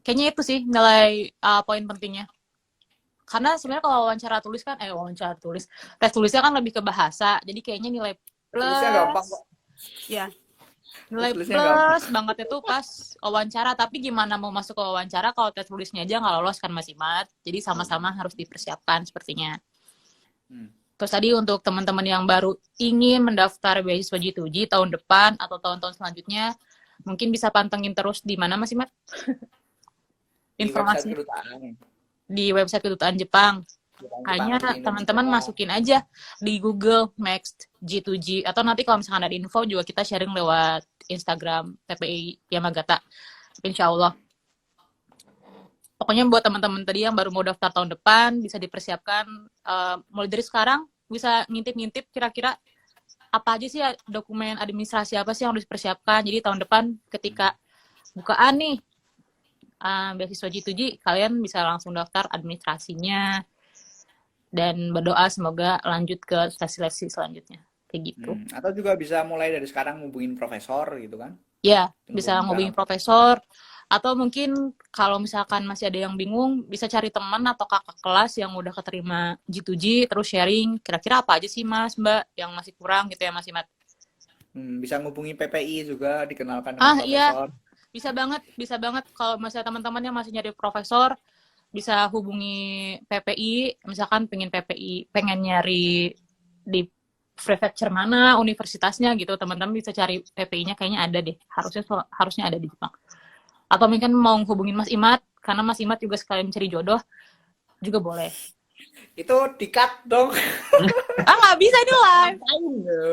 Kayaknya itu sih nilai poin pentingnya. Karena sebenarnya kalau wawancara tulis kan, wawancara tulis, tes tulisnya kan lebih ke bahasa. Jadi kayaknya nilai
Tulisnya gampang
plus,
kok.
ya
Tes
nilai
tulisnya gampang.
plus banget itu pas wawancara. Tapi gimana mau masuk ke wawancara kalau tes tulisnya aja nggak lolos kan Mas Imad. Jadi sama-sama harus dipersiapkan sepertinya.
Hmm.
Terus tadi untuk teman-teman yang baru ingin mendaftar beasiswa G2G tahun depan atau tahun-tahun selanjutnya, mungkin bisa pantengin terus di mana Mas Imad?
Di website
Informasi
kedutaan.
di website kedutaan Jepang.
Kedutaan Jepang
Hanya
di Indonesia.
teman-teman masukin aja di Google Next G2G, atau nanti kalau misalkan ada info juga kita sharing lewat Instagram PPI Yamagata. Insya Allah. Pokoknya buat teman-teman tadi yang baru mau daftar tahun depan bisa dipersiapkan mulai dari sekarang, bisa ngintip-ngintip kira-kira apa aja sih dokumen administrasi apa sih yang harus dipersiapkan. Jadi tahun depan ketika bukaan nih beasiswa G2G, kalian bisa langsung daftar administrasinya dan berdoa semoga lanjut ke seleksi selanjutnya. Kayak gitu.
Atau juga bisa mulai dari sekarang ngubungin profesor gitu kan.
Ya,
Tunggu
bisa ngubungin
undangan.
profesor, atau mungkin kalau misalkan masih ada yang bingung, bisa cari teman atau kakak kelas yang udah keterima G2G, terus sharing, kira-kira apa aja sih Mas, Mbak, yang masih kurang gitu ya Mas Imat.
Bisa ngubungi PPI juga dikenalkan dengan
Iya,
profesor.
bisa banget kalau misalnya teman-teman yang masih nyari profesor, bisa hubungi PPI, misalkan pengen nyari di prefecture mana, universitasnya gitu, teman-teman bisa cari PPI-nya, kayaknya ada deh, harusnya ada di Jepang. Atau mungkin mau hubungin Mas Imat, karena Mas Imat juga sekalian cari jodoh, juga boleh.
Itu di-cut dong.
Nggak bisa ini live.
Ngapain ya?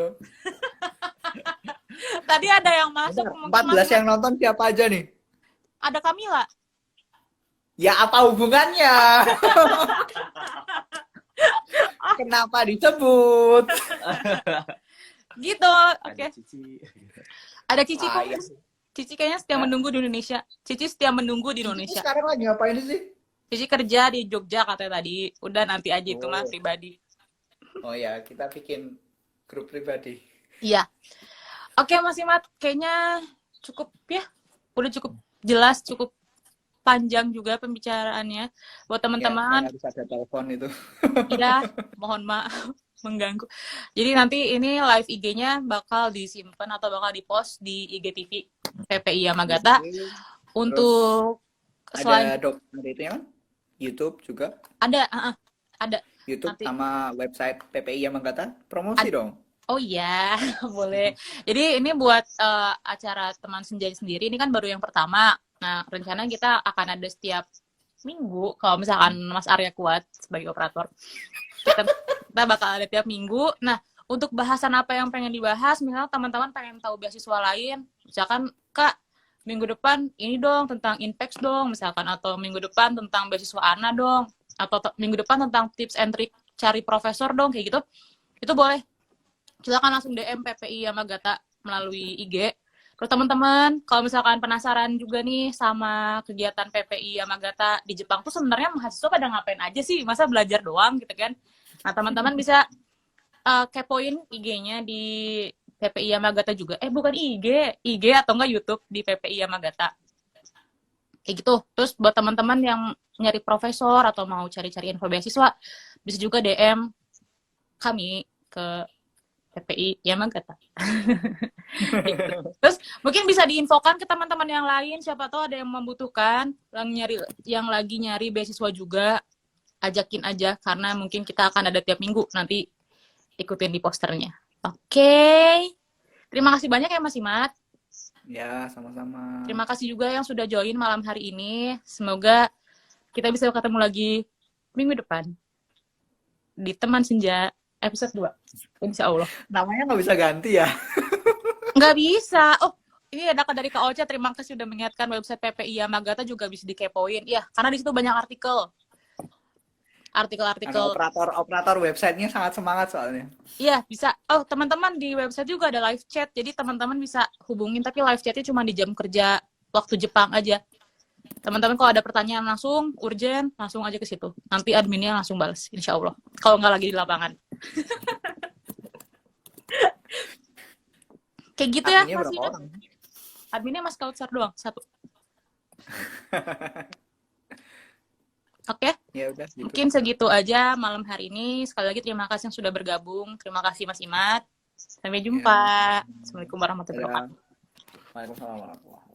Tadi ada yang masuk,
Bentar,
mungkin
14
Mas
yang nonton siapa aja nih?
ada Kamila.
Ya apa hubungannya? Kenapa disebut?
Gitu, oke.
Ada Cici.
Ada Cici kok.
Iya.
Cici kayaknya setia
Ya.
menunggu di Indonesia. Cici setia menunggu di
Cici
Indonesia.
sekarang lagi ngapain sih?
Cici kerja di Jogja katanya tadi. Udah nanti aja itu mah
Oh.
pribadi.
Oh ya, kita bikin grup pribadi.
Iya. Oke Mas Imat, kayaknya cukup ya. Udah cukup jelas, cukup panjang juga pembicaraannya. Buat
Ya,
teman-teman,
saya harus ada telepon itu.
ya mohon maaf mengganggu. Jadi nanti ini live IG-nya bakal disimpan atau bakal dipost di IGTV PPI Yamagata.
Terus
Untuk
ada dokumen itu ya kan? YouTube juga.
ada
YouTube
nanti.
sama website PPI Yamagata. Promosi dong.
Oh iya, boleh. Jadi ini buat acara teman senja sendiri, ini kan baru yang pertama. Nah, rencana kita akan ada setiap minggu, kalau misalkan Mas Arya kuat sebagai operator. Kita bakal ada tiap minggu. Nah, untuk bahasan apa yang pengen dibahas, misalnya teman-teman pengen tahu beasiswa lain, misalkan, Kak, minggu depan ini dong tentang Inpex dong, misalkan, atau minggu depan tentang beasiswa ANA dong, atau minggu depan tentang tips and trick cari profesor dong kayak gitu, itu boleh. Silakan langsung DM PPI Yamagata melalui IG. Terus teman-teman, kalau misalkan penasaran juga nih sama kegiatan PPI Yamagata di Jepang tuh sebenarnya mahasiswa pada ngapain aja sih? Masa belajar doang gitu kan? Nah, teman-teman bisa kepoin IG-nya di PPI Yamagata juga. Bukan IG atau enggak YouTube di PPI Yamagata. Kayak gitu. Terus buat teman-teman yang nyari profesor atau mau cari-cari info beasiswa, bisa juga DM kami ke PPI Yamagata. Gitu. Terus mungkin bisa diinfokan ke teman-teman yang lain, siapa tahu ada yang membutuhkan, yang lagi nyari beasiswa juga, ajakin aja karena mungkin kita akan ada tiap minggu nanti, ikutin di posternya. Oke. Terima kasih banyak ya Mas Imat.
Ya, sama-sama.
Terima kasih juga yang sudah join malam hari ini. Semoga kita bisa ketemu lagi minggu depan di Teman Senja episode 2. Insya Allah.
Namanya nggak bisa ganti ya?
Nggak bisa. Oh, ini ada dari Kak Ocha. Terima kasih sudah mengingatkan, website PPI Yamagata juga bisa dikepoin. Ya, karena di situ banyak artikel. Artikel-artikel.
Operator websitenya sangat semangat soalnya.
Iya, bisa. Oh, teman-teman di website juga ada live chat. Jadi teman-teman bisa hubungin, tapi live chatnya cuma di jam kerja waktu Jepang aja. Teman-teman kalau ada pertanyaan langsung, urgent, langsung aja ke situ. Nanti adminnya langsung balas, insya Allah. Kalau nggak lagi di lapangan. Kayak gitu ya,
Adminnya
Mas
berapa
Ida.
orang?
Adminnya Mas Kautsar doang, 1. Oke,
Ya udah gitu.
mungkin segitu aja malam hari ini. Sekali lagi terima kasih yang sudah bergabung. Terima kasih Mas Imat. Sampai jumpa. Assalamualaikum warahmatullahi wabarakatuh.
Waalaikumsalam warahmatullahi wabarakatuh.